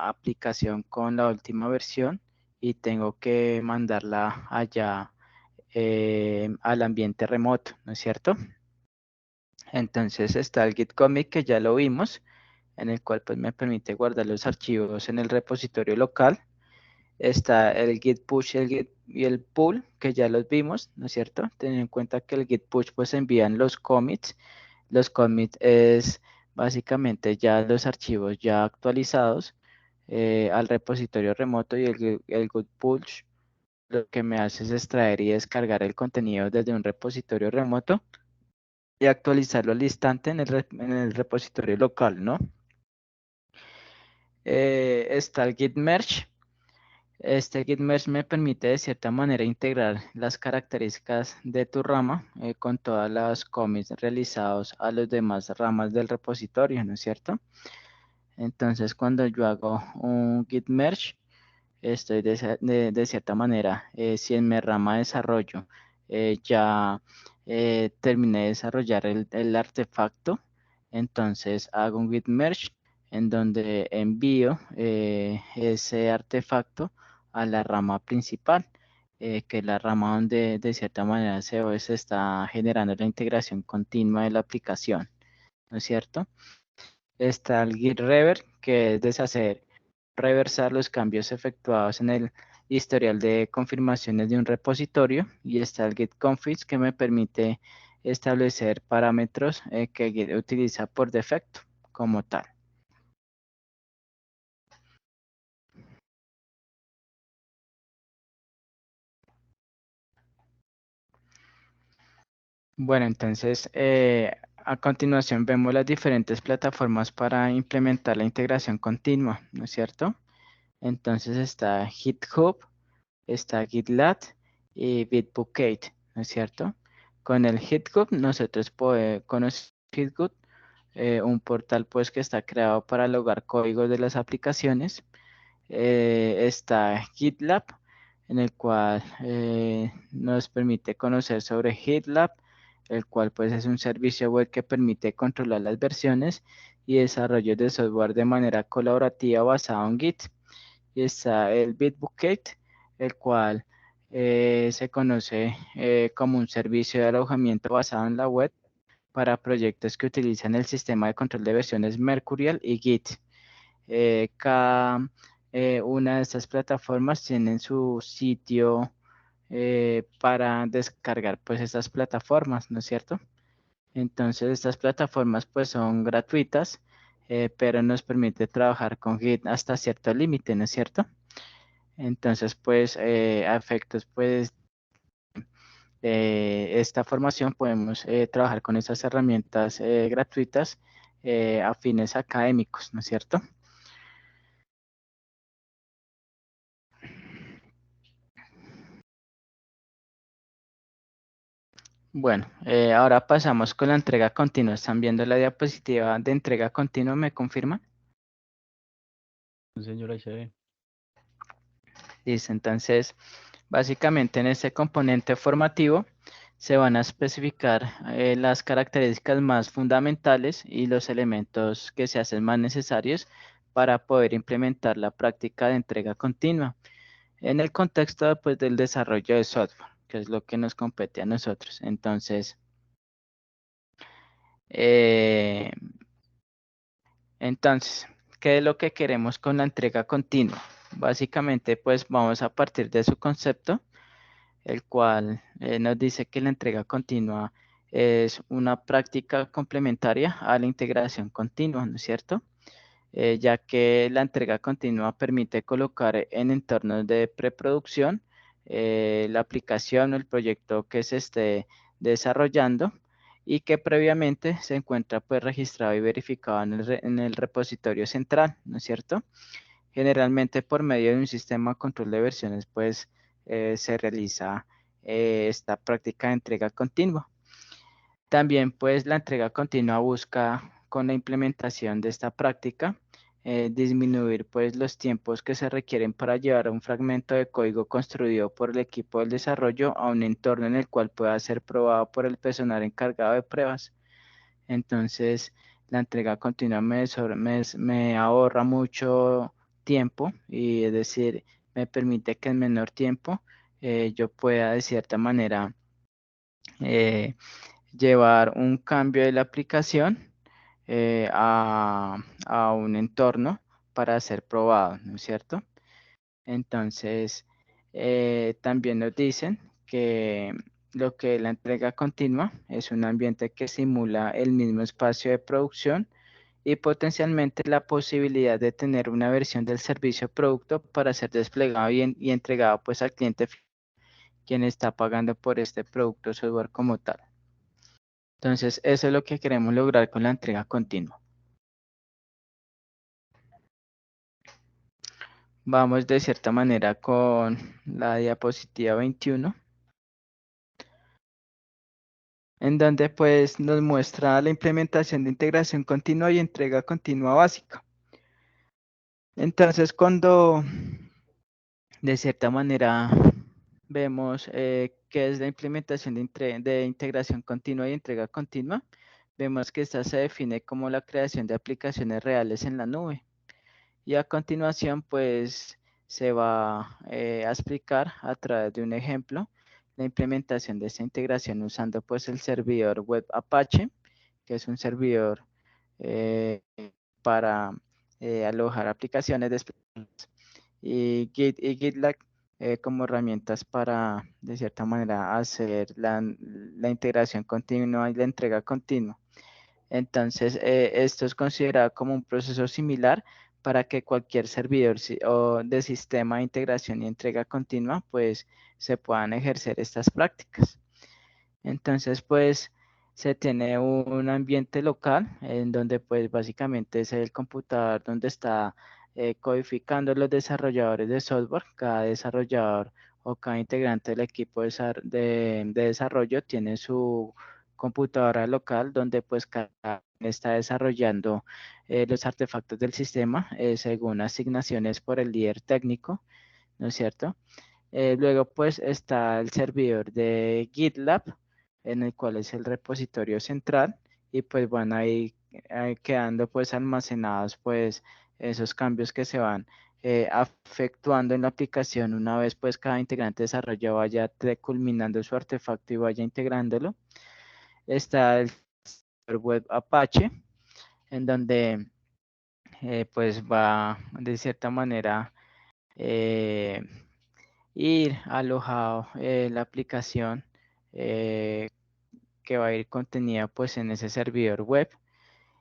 aplicación con la última versión y tengo que mandarla allá al ambiente remoto, ¿no es cierto? Entonces está el Git commit que ya lo vimos, en el cual pues me permite guardar los archivos en el repositorio local. Está el git push y el pull, que ya los vimos, ¿no es cierto? Teniendo en cuenta que el git push pues envían los commits. Los commits es básicamente ya los archivos ya actualizados al repositorio remoto y el git push lo que me hace es extraer y descargar el contenido desde un repositorio remoto y actualizarlo al instante en el repositorio local, ¿no? Está el git merge. Este Git Merge me permite de cierta manera integrar las características de tu rama con todas las commits realizados a las demás ramas del repositorio, ¿no es cierto? Entonces, cuando yo hago un Git Merge, estoy de cierta manera, si en mi rama de desarrollo ya terminé de desarrollar el artefacto, entonces hago un Git Merge en donde envío ese artefacto a la rama principal, que es la rama donde de cierta manera se está generando la integración continua de la aplicación, ¿no es cierto? Está el Git Rever, que es deshacer, reversar los cambios efectuados en el historial de confirmaciones de un repositorio. Y está el Git Config, que me permite establecer parámetros que Git utiliza por defecto como tal. Bueno, entonces a continuación vemos las diferentes plataformas para implementar la integración continua, ¿no es cierto? Entonces está GitHub, está GitLab y Bitbucket, ¿no es cierto? Con el GitHub nosotros podemos conocer GitHub, un portal pues que está creado para logar códigos de las aplicaciones. Está GitLab, en el cual nos permite conocer sobre GitLab, el cual pues es un servicio web que permite controlar las versiones y desarrollo de software de manera colaborativa basado en Git. Y está el Bitbucket, el cual se conoce como un servicio de alojamiento basado en la web para proyectos que utilizan el sistema de control de versiones Mercurial y Git. Cada una de estas plataformas tienen su sitio para descargar pues estas plataformas, ¿no es cierto? Entonces estas plataformas pues son gratuitas, pero nos permite trabajar con Git hasta cierto límite, ¿no es cierto? Entonces pues a efectos pues esta formación podemos trabajar con esas herramientas gratuitas a fines académicos, ¿no es cierto? Bueno, ahora pasamos con la entrega continua. ¿Están viendo la diapositiva de entrega continua? ¿Me confirman?
Sí, señora, ahí se ve.
Listo, entonces, básicamente en este componente formativo se van a especificar las características más fundamentales y los elementos que se hacen más necesarios para poder implementar la práctica de entrega continua en el contexto pues, del desarrollo de software, que es lo que nos compete a nosotros. Entonces, eh, ¿qué es lo que queremos con la entrega continua? Básicamente, pues vamos a partir de su concepto, el cual nos dice que la entrega continua es una práctica complementaria a la integración continua, ¿no es cierto? Ya que la entrega continua permite colocar en entornos de preproducción la aplicación o el proyecto que se esté desarrollando y que previamente se encuentra pues registrado y verificado en el repositorio central, ¿no es cierto? Generalmente por medio de un sistema de control de versiones pues se realiza esta práctica de entrega continua. También pues la entrega continua busca con la implementación de esta práctica disminuir pues los tiempos que se requieren para llevar un fragmento de código construido por el equipo del desarrollo a un entorno en el cual pueda ser probado por el personal encargado de pruebas. Entonces la entrega continua me ahorra mucho tiempo y es decir, me permite que en menor tiempo yo pueda de cierta manera eh, llevar un cambio de la aplicación a un entorno para ser probado, ¿no es cierto? Entonces, también nos dicen que lo que la entrega continua es un ambiente que simula el mismo espacio de producción y potencialmente la posibilidad de tener una versión del servicio o producto para ser desplegado y entregado pues al cliente quien está pagando por este producto o software como tal. Entonces, eso es lo que queremos lograr con la entrega continua. Vamos de cierta manera con la diapositiva 21, en donde pues nos muestra la implementación de integración continua y entrega continua básica. Entonces, cuando de cierta manera vemos qué es la implementación de integración continua y entrega continua, vemos que esta se define como la creación de aplicaciones reales en la nube. Y a continuación, pues, se va a explicar a través de un ejemplo la implementación de esta integración usando, pues, el servidor web Apache, que es un servidor eh, para alojar aplicaciones y Git y GitLab como herramientas para, de cierta manera, hacer la integración continua y la entrega continua. Entonces, esto es considerado como un proceso similar para que cualquier servidor o de sistema de integración y entrega continua, pues se puedan ejercer estas prácticas. Entonces, pues se tiene un ambiente local en donde pues básicamente es el computador donde está codificando los desarrolladores de software. Cada desarrollador o cada integrante del equipo de desarrollo tiene su computadora local donde pues cada está desarrollando los artefactos del sistema según asignaciones por el líder técnico, ¿no es cierto? Luego pues está el servidor de GitLab, en el cual es el repositorio central y pues van ahí quedando pues almacenados pues esos cambios que se van efectuando en la aplicación una vez pues cada integrante de desarrollo vaya culminando su artefacto y vaya integrándolo. Está el web Apache, en donde pues va de cierta manera ir alojado la aplicación que va a ir contenida pues en ese servidor web,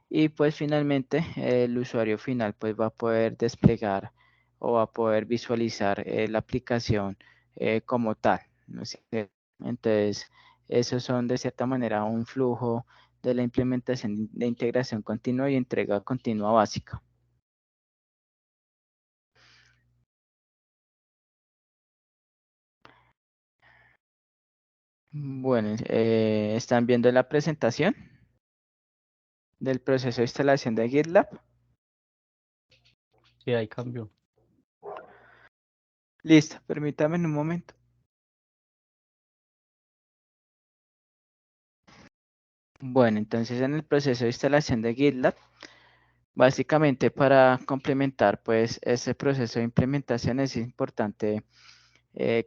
y pues finalmente el usuario final pues va a poder desplegar o va a poder visualizar la aplicación como tal, ¿no es cierto? Entonces, esos son de cierta manera un flujo de la implementación de integración continua y entrega continua básica. Bueno, ¿están viendo la presentación del proceso de instalación de GitLab?
Sí, hay cambio.
Listo, permítame un momento. Bueno, entonces en el proceso de instalación de GitLab, básicamente para complementar pues ese proceso de implementación es importante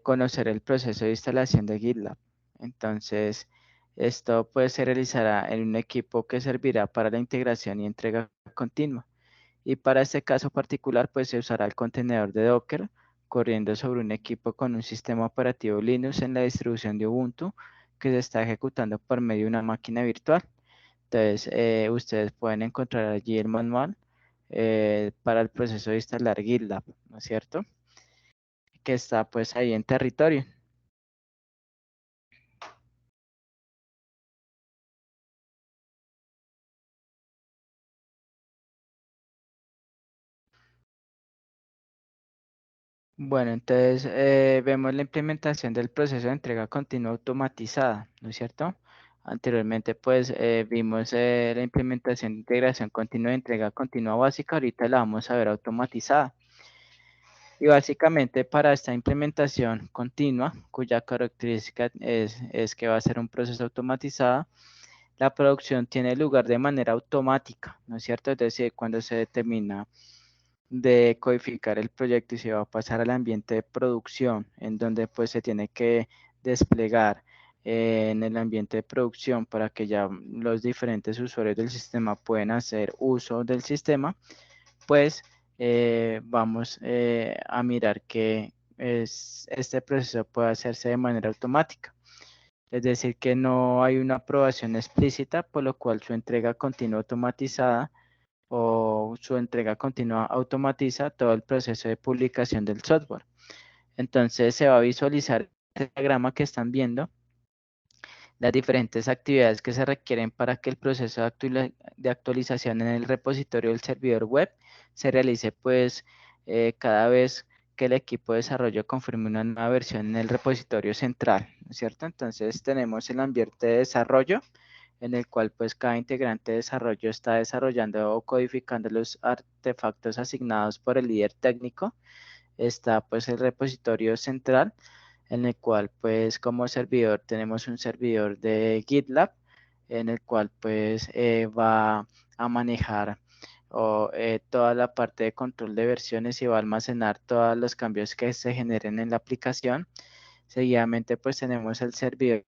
conocer el proceso de instalación de GitLab. Entonces, esto pues se realizará en un equipo que servirá para la integración y entrega continua. Y para este caso particular, pues se usará el contenedor de Docker corriendo sobre un equipo con un sistema operativo Linux en la distribución de Ubuntu que se está ejecutando por medio de una máquina virtual. Entonces, ustedes pueden encontrar allí el manual para el proceso de instalar GitLab, ¿no es cierto? Que está pues ahí en territorio. Bueno, entonces vemos la implementación del proceso de entrega continua automatizada, ¿no es cierto? Anteriormente pues vimos la implementación de integración continua y entrega continua básica, ahorita la vamos a ver automatizada. Y básicamente para esta implementación continua, cuya característica es que va a ser un proceso automatizado, la producción tiene lugar de manera automática, ¿no es cierto? Es decir, cuando se determina de codificar el proyecto y se va a pasar al ambiente de producción, en donde pues se tiene que desplegar en el ambiente de producción para que ya los diferentes usuarios del sistema puedan hacer uso del sistema, pues vamos a mirar que este proceso puede hacerse de manera automática. Es decir, que no hay una aprobación explícita, por lo cual su entrega continua automatizada o su entrega continua automatiza todo el proceso de publicación del software. Entonces se va a visualizar el diagrama que están viendo, las diferentes actividades que se requieren para que el proceso de actualización en el repositorio del servidor web se realice pues cada vez que el equipo de desarrollo confirme una nueva versión en el repositorio central, ¿no es cierto? Entonces tenemos el ambiente de desarrollo, en el cual pues cada integrante de desarrollo está desarrollando o codificando los artefactos asignados por el líder técnico. Está pues el repositorio central, en el cual pues como servidor tenemos un servidor de GitLab, en el cual pues va a manejar toda la parte de control de versiones y va a almacenar todos los cambios que se generen en la aplicación. Seguidamente pues tenemos el servidor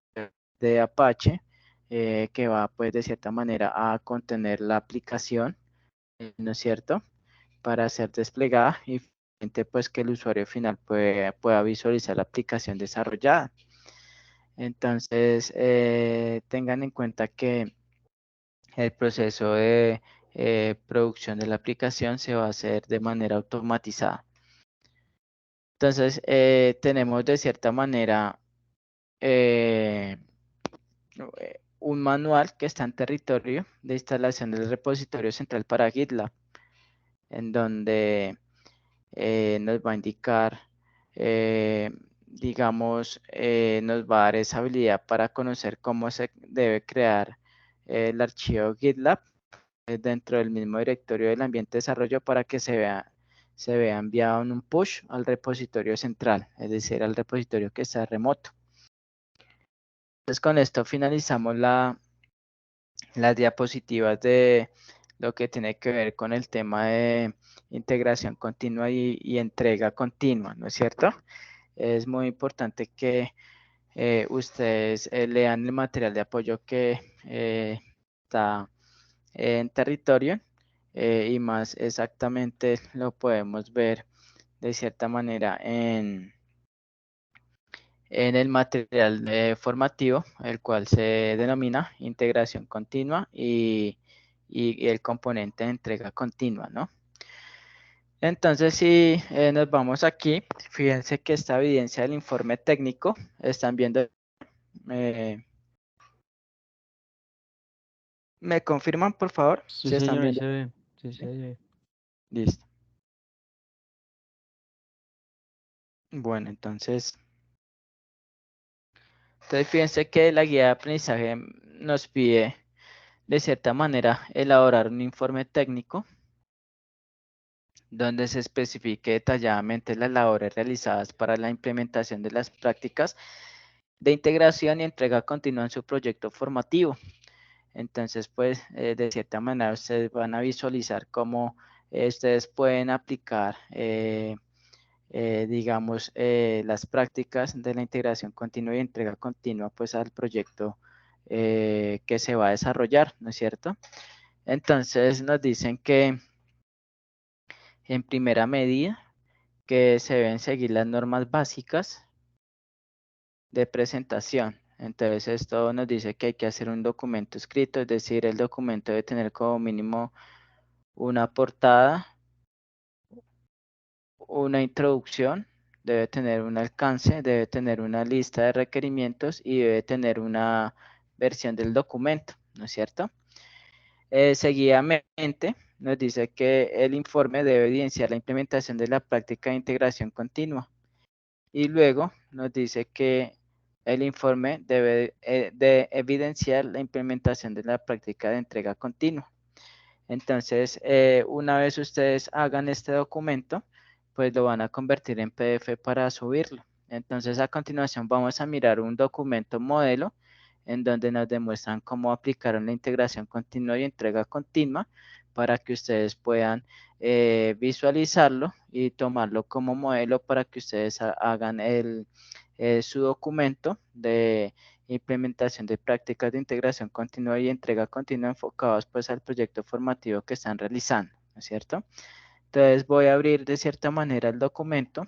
de Apache, que va pues de cierta manera a contener la aplicación, ¿no es cierto? Para ser desplegada y finalmente pues que el usuario final pueda visualizar la aplicación desarrollada. Entonces, tengan en cuenta que el proceso de producción de la aplicación se va a hacer de manera automatizada. Entonces, tenemos de cierta manera eh, un manual que está en territorio de instalación del repositorio central para GitLab, en donde nos va a indicar, digamos, nos va a dar esa habilidad para conocer cómo se debe crear el archivo GitLab dentro del mismo directorio del ambiente de desarrollo para que se vea enviado en un push al repositorio central, es decir, al repositorio que está remoto. Entonces, con esto finalizamos las diapositivas de lo que tiene que ver con el tema de integración continua y entrega continua, ¿no es cierto? Es muy importante que ustedes lean el material de apoyo que está en territorio, y más exactamente lo podemos ver de cierta manera en el material formativo, el cual se denomina integración continua y el componente de entrega continua, ¿no? Entonces, si nos vamos aquí, fíjense que esta evidencia del informe técnico, están viendo, ¿me confirman, por favor?
Sí,
Si están
señor, ahí
viendo.
se ve. Sí, se ve.
Listo. Bueno, entonces fíjense que la guía de aprendizaje nos pide, de cierta manera, elaborar un informe técnico donde se especifique detalladamente las labores realizadas para la implementación de las prácticas de integración y entrega continua en su proyecto formativo. Entonces, pues, de cierta manera, ustedes van a visualizar cómo ustedes pueden aplicar, digamos, las prácticas de la integración continua y entrega continua, pues, al proyecto que se va a desarrollar, ¿no es cierto? Entonces, nos dicen que, en primera medida, que se deben seguir las normas básicas de presentación. Entonces, esto nos dice que hay que hacer un documento escrito, es decir, el documento debe tener como mínimo una portada, una introducción, debe tener un alcance, debe tener una lista de requerimientos y debe tener una versión del documento, ¿no es cierto? Seguidamente, nos dice que el informe debe evidenciar la implementación de la práctica de integración continua. Y luego nos dice que el informe debe de evidenciar la implementación de la práctica de entrega continua. Entonces, una vez ustedes hagan este documento, pues lo van a convertir en PDF para subirlo. Entonces, a continuación vamos a mirar un documento modelo en donde nos demuestran cómo aplicaron la integración continua y entrega continua para que ustedes puedan visualizarlo y tomarlo como modelo para que ustedes hagan su documento de implementación de prácticas de integración continua y entrega continua enfocados pues al proyecto formativo que están realizando, ¿no es cierto? Entonces voy a abrir de cierta manera el documento.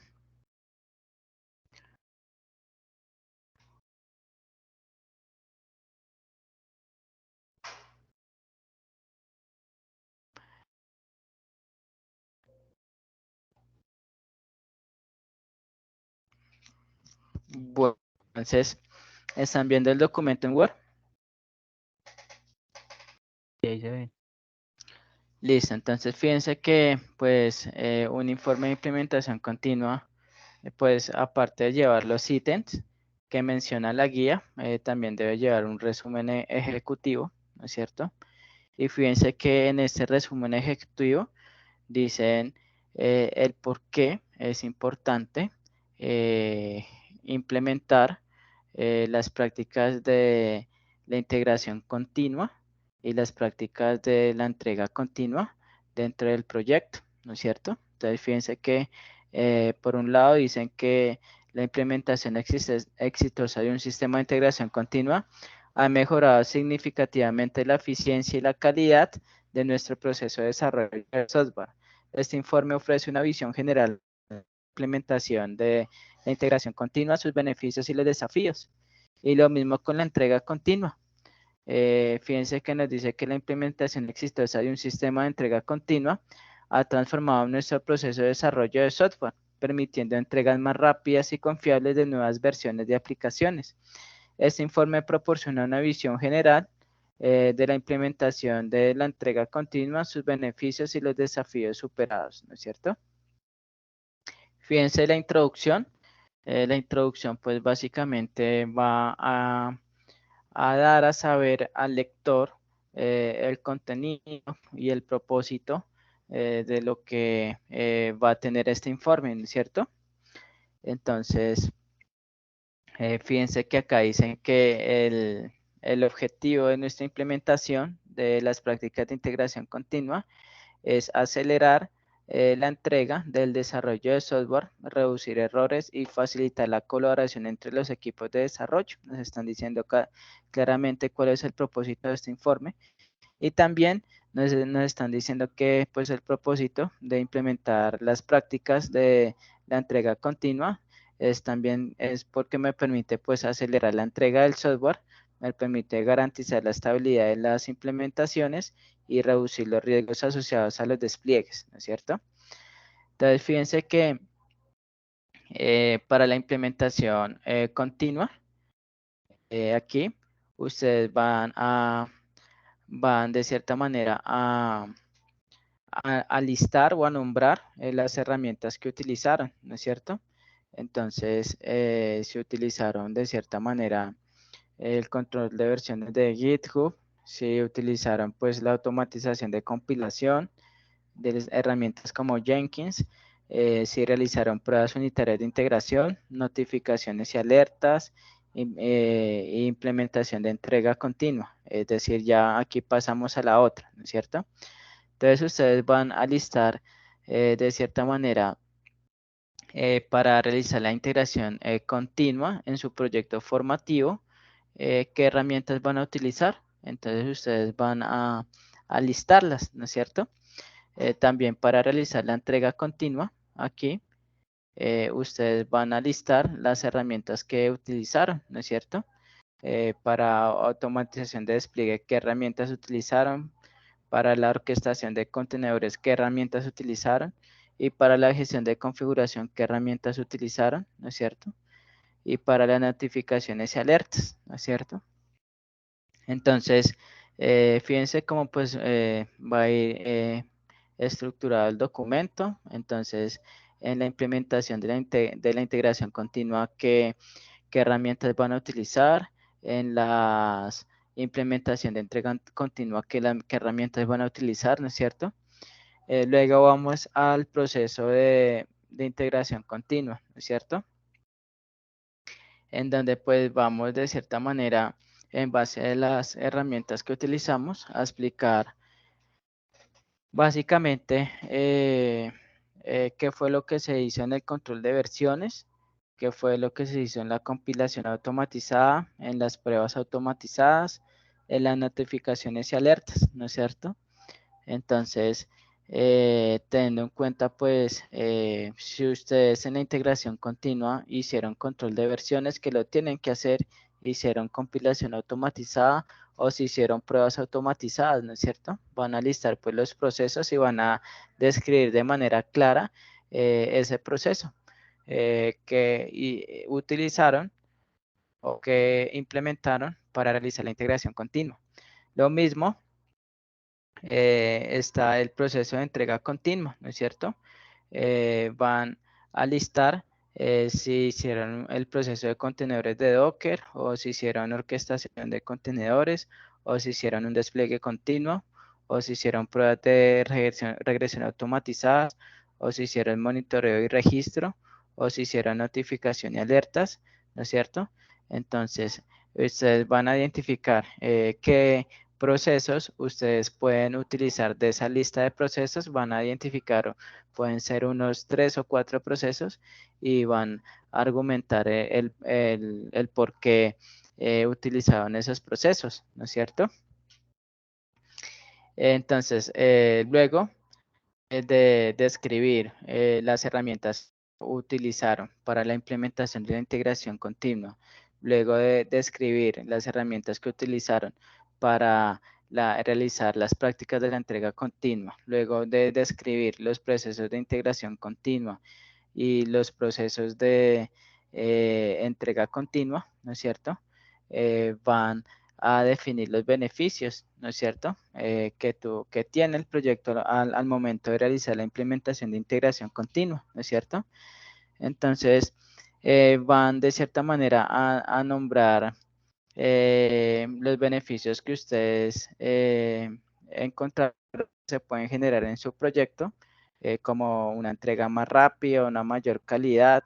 Bueno, entonces, ¿están viendo el documento en Word?
Sí, ahí se ve.
Listo, entonces fíjense que pues un informe de implementación continua, pues aparte de llevar los ítems que menciona la guía, también debe llevar un resumen ejecutivo, ¿no es cierto? Y fíjense que en este resumen ejecutivo dicen el por qué es importante implementar las prácticas de la integración continua y las prácticas de la entrega continua dentro del proyecto, ¿no es cierto? Entonces, fíjense que por un lado dicen que la implementación exitosa de un sistema de integración continua ha mejorado significativamente la eficiencia y la calidad de nuestro proceso de desarrollo de software. Este informe ofrece una visión general de la implementación de la integración continua, sus beneficios y los desafíos. Y lo mismo con la entrega continua. Fíjense que nos dice que la implementación exitosa de un sistema de entrega continua ha transformado nuestro proceso de desarrollo de software, permitiendo entregas más rápidas y confiables de nuevas versiones de aplicaciones. Este informe proporciona una visión general de la implementación de la entrega continua, sus beneficios y los desafíos superados, ¿no es cierto? Fíjense la introducción. La introducción pues básicamente va a dar a saber al lector el contenido y el propósito de lo que va a tener este informe, ¿no es cierto? Entonces, fíjense que acá dicen que el objetivo de nuestra implementación de las prácticas de integración continua es acelerar la entrega del desarrollo de software, reducir errores y facilitar la colaboración entre los equipos de desarrollo. Nos están diciendo claramente cuál es el propósito de este informe Y también nos están diciendo que pues el propósito de implementar las prácticas de la entrega continua también es porque me permite pues acelerar la entrega del software, me permite garantizar la estabilidad de las implementaciones y reducir los riesgos asociados a los despliegues, ¿no es cierto? Entonces, fíjense que para la implementación continua, aquí ustedes van de cierta manera a listar o a nombrar las herramientas que utilizaron, ¿no es cierto? Entonces, se utilizaron de cierta manera el control de versiones de GitHub, se utilizaron pues la automatización de compilación de herramientas como Jenkins, se realizaron pruebas unitarias de integración, notificaciones y alertas, e implementación de entrega continua, es decir, ya aquí pasamos a la otra, ¿no es cierto? Entonces ustedes van a listar de cierta manera para realizar la integración continua en su proyecto formativo, qué herramientas van a utilizar. Entonces ustedes van a listarlas, ¿no es cierto? También para realizar la entrega continua, aquí ustedes van a listar las herramientas que utilizaron, ¿no es cierto? Para automatización de despliegue, qué herramientas utilizaron, para la orquestación de contenedores, qué herramientas utilizaron, y para la gestión de configuración, qué herramientas utilizaron, ¿no es cierto? Y para las notificaciones y alertas, ¿no es cierto? Entonces, fíjense cómo pues va a ir estructurado el documento. Entonces, en la implementación de la integración continua, qué herramientas van a utilizar, en la implementación de entrega continua, qué herramientas van a utilizar, ¿no es cierto? Luego vamos al proceso de integración continua, ¿no es cierto? En donde pues vamos de cierta manera, en base a las herramientas que utilizamos, a explicar básicamente qué fue lo que se hizo en el control de versiones, qué fue lo que se hizo en la compilación automatizada, en las pruebas automatizadas, en las notificaciones y alertas, ¿no es cierto? Entonces, teniendo en cuenta, pues, si ustedes en la integración continua hicieron control de versiones, que lo tienen que hacer, hicieron compilación automatizada o si hicieron pruebas automatizadas, ¿no es cierto? Van a listar pues los procesos y van a describir de manera clara ese proceso que utilizaron o que implementaron para realizar la integración continua. Lo mismo está el proceso de entrega continua, ¿no es cierto? Van a listar si hicieron el proceso de contenedores de Docker o si hicieron orquestación de contenedores o si hicieron un despliegue continuo o si hicieron pruebas de regresión automatizadas o si hicieron monitoreo y registro o si hicieron notificación y alertas, ¿no es cierto? Entonces, ustedes van a identificar qué procesos ustedes pueden utilizar de esa lista de procesos, van a identificar, pueden ser unos 3 o 4 procesos y van a argumentar el por qué utilizaron esos procesos, ¿no es cierto? Entonces, luego de describir las herramientas que utilizaron para la implementación de la integración continua, luego de describir las herramientas que utilizaron para realizar las prácticas de la entrega continua, luego de describir los procesos de integración continua y los procesos de entrega continua, ¿no es cierto? Van a definir los beneficios, ¿no es cierto? Que tiene el proyecto al momento de realizar la implementación de integración continua, ¿no es cierto? Entonces, van de cierta manera a nombrar los beneficios que ustedes encontraron se pueden generar en su proyecto, como una entrega más rápida, una mayor calidad,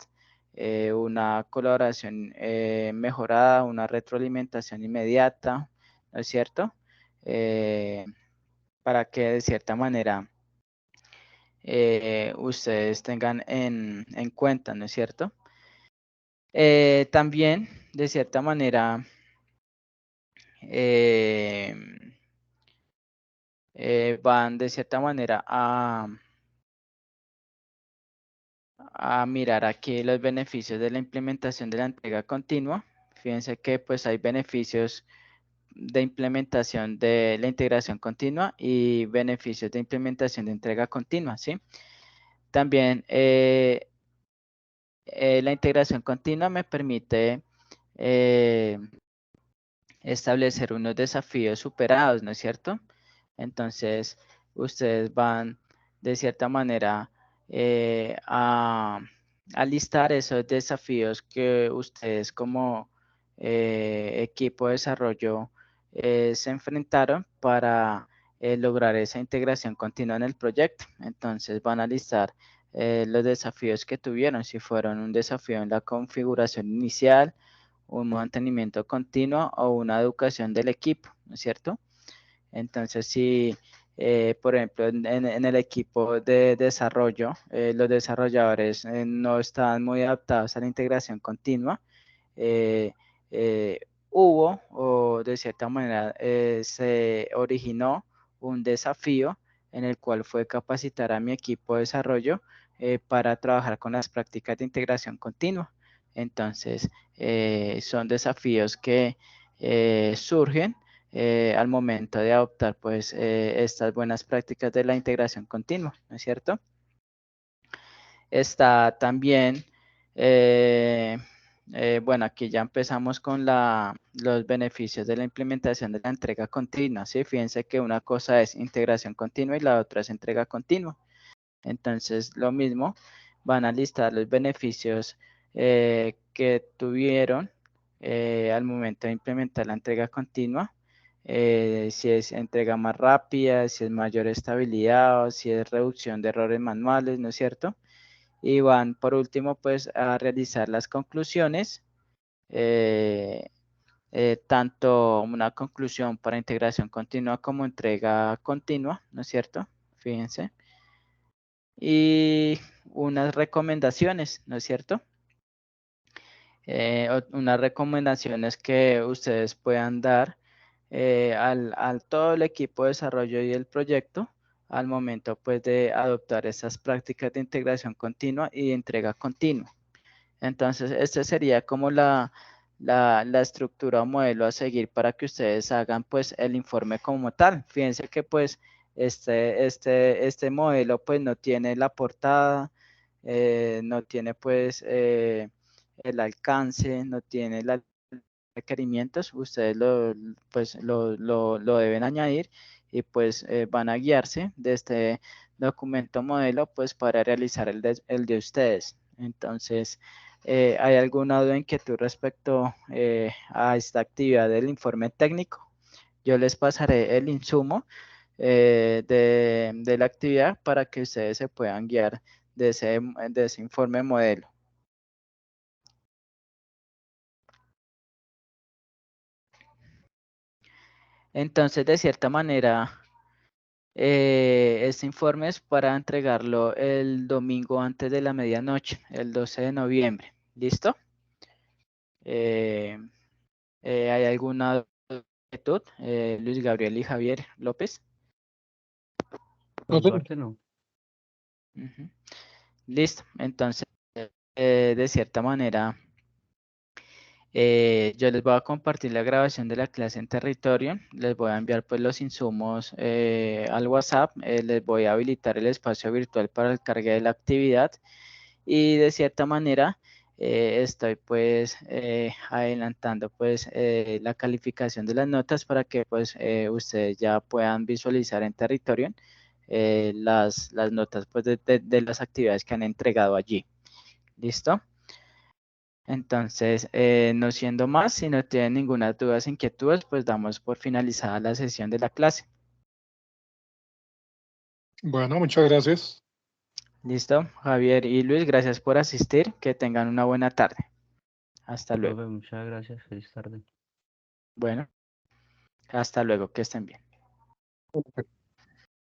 una colaboración mejorada, una retroalimentación inmediata, ¿no es cierto? Para que de cierta manera ustedes tengan en cuenta, ¿no es cierto? También, de cierta manera, van de cierta manera a mirar aquí los beneficios de la implementación de la entrega continua. Fíjense que pues hay beneficios de implementación de la integración continua y beneficios de implementación de entrega continua, ¿sí? También la integración continua me permite establecer unos desafíos superados, ¿no es cierto? Entonces, ustedes van de cierta manera a listar esos desafíos que ustedes como equipo de desarrollo se enfrentaron para lograr esa integración continua en el proyecto. Entonces, van a listar los desafíos que tuvieron, si fueron un desafío en la configuración inicial, un mantenimiento continuo o una educación del equipo, ¿no es cierto? Entonces, si, por ejemplo, en el equipo de desarrollo, los desarrolladores no están muy adaptados a la integración continua, eh, eh, hubo o de cierta manera se originó un desafío en el cual fue capacitar a mi equipo de desarrollo para trabajar con las prácticas de integración continua. Entonces, son desafíos que surgen al momento de adoptar pues estas buenas prácticas de la integración continua, ¿no es cierto? Está también, bueno, aquí ya empezamos con los beneficios de la implementación de la entrega continua, ¿sí? Fíjense que una cosa es integración continua y la otra es entrega continua. Entonces, lo mismo, van a listar los beneficios que tuvieron al momento de implementar la entrega continua. Si es entrega más rápida, si es mayor estabilidad, o si es reducción de errores manuales, ¿no es cierto? Y van por último pues a realizar las conclusiones, tanto una conclusión para integración continua como entrega continua, ¿no es cierto? Fíjense. Y unas recomendaciones, ¿no es cierto? Unas recomendaciones que ustedes puedan dar al todo el equipo de desarrollo y el proyecto al momento pues de adoptar esas prácticas de integración continua y de entrega continua. Entonces, esta sería como la estructura o modelo a seguir para que ustedes hagan pues el informe como tal. Fíjense que pues este modelo pues no tiene la portada, no tiene pues el alcance, no tiene los requerimientos, ustedes lo deben añadir y pues van a guiarse de este documento modelo pues para realizar el de ustedes. Entonces, ¿hay alguna duda, inquietud respecto a esta actividad del informe técnico? Yo les pasaré el insumo de la actividad para que ustedes se puedan guiar de ese informe modelo. Entonces, de cierta manera, este informe es para entregarlo el domingo antes de la medianoche, el 12 de noviembre. ¿Listo? ¿Hay alguna inquietud? Luis Gabriel y Javier López.
No
Por
sé.
parte no.
Ujú. Listo. Entonces, de cierta manera, yo les voy a compartir la grabación de la clase en territorio. Les voy a enviar pues los insumos al WhatsApp. Les voy a habilitar el espacio virtual para el cargue de la actividad. Y de cierta manera, estoy pues adelantando pues la calificación de las notas para que pues ustedes ya puedan visualizar en territorio las notas pues de las actividades que han entregado allí. ¿Listo? Entonces, no siendo más, si no tienen ninguna duda o inquietudes, pues damos por finalizada la sesión de la clase.
Bueno, muchas gracias.
¿Listo? Javier y Luis, gracias por asistir. Que tengan una buena tarde. Hasta luego.
Profe, muchas gracias. Feliz tarde.
Bueno, hasta luego. Que estén bien.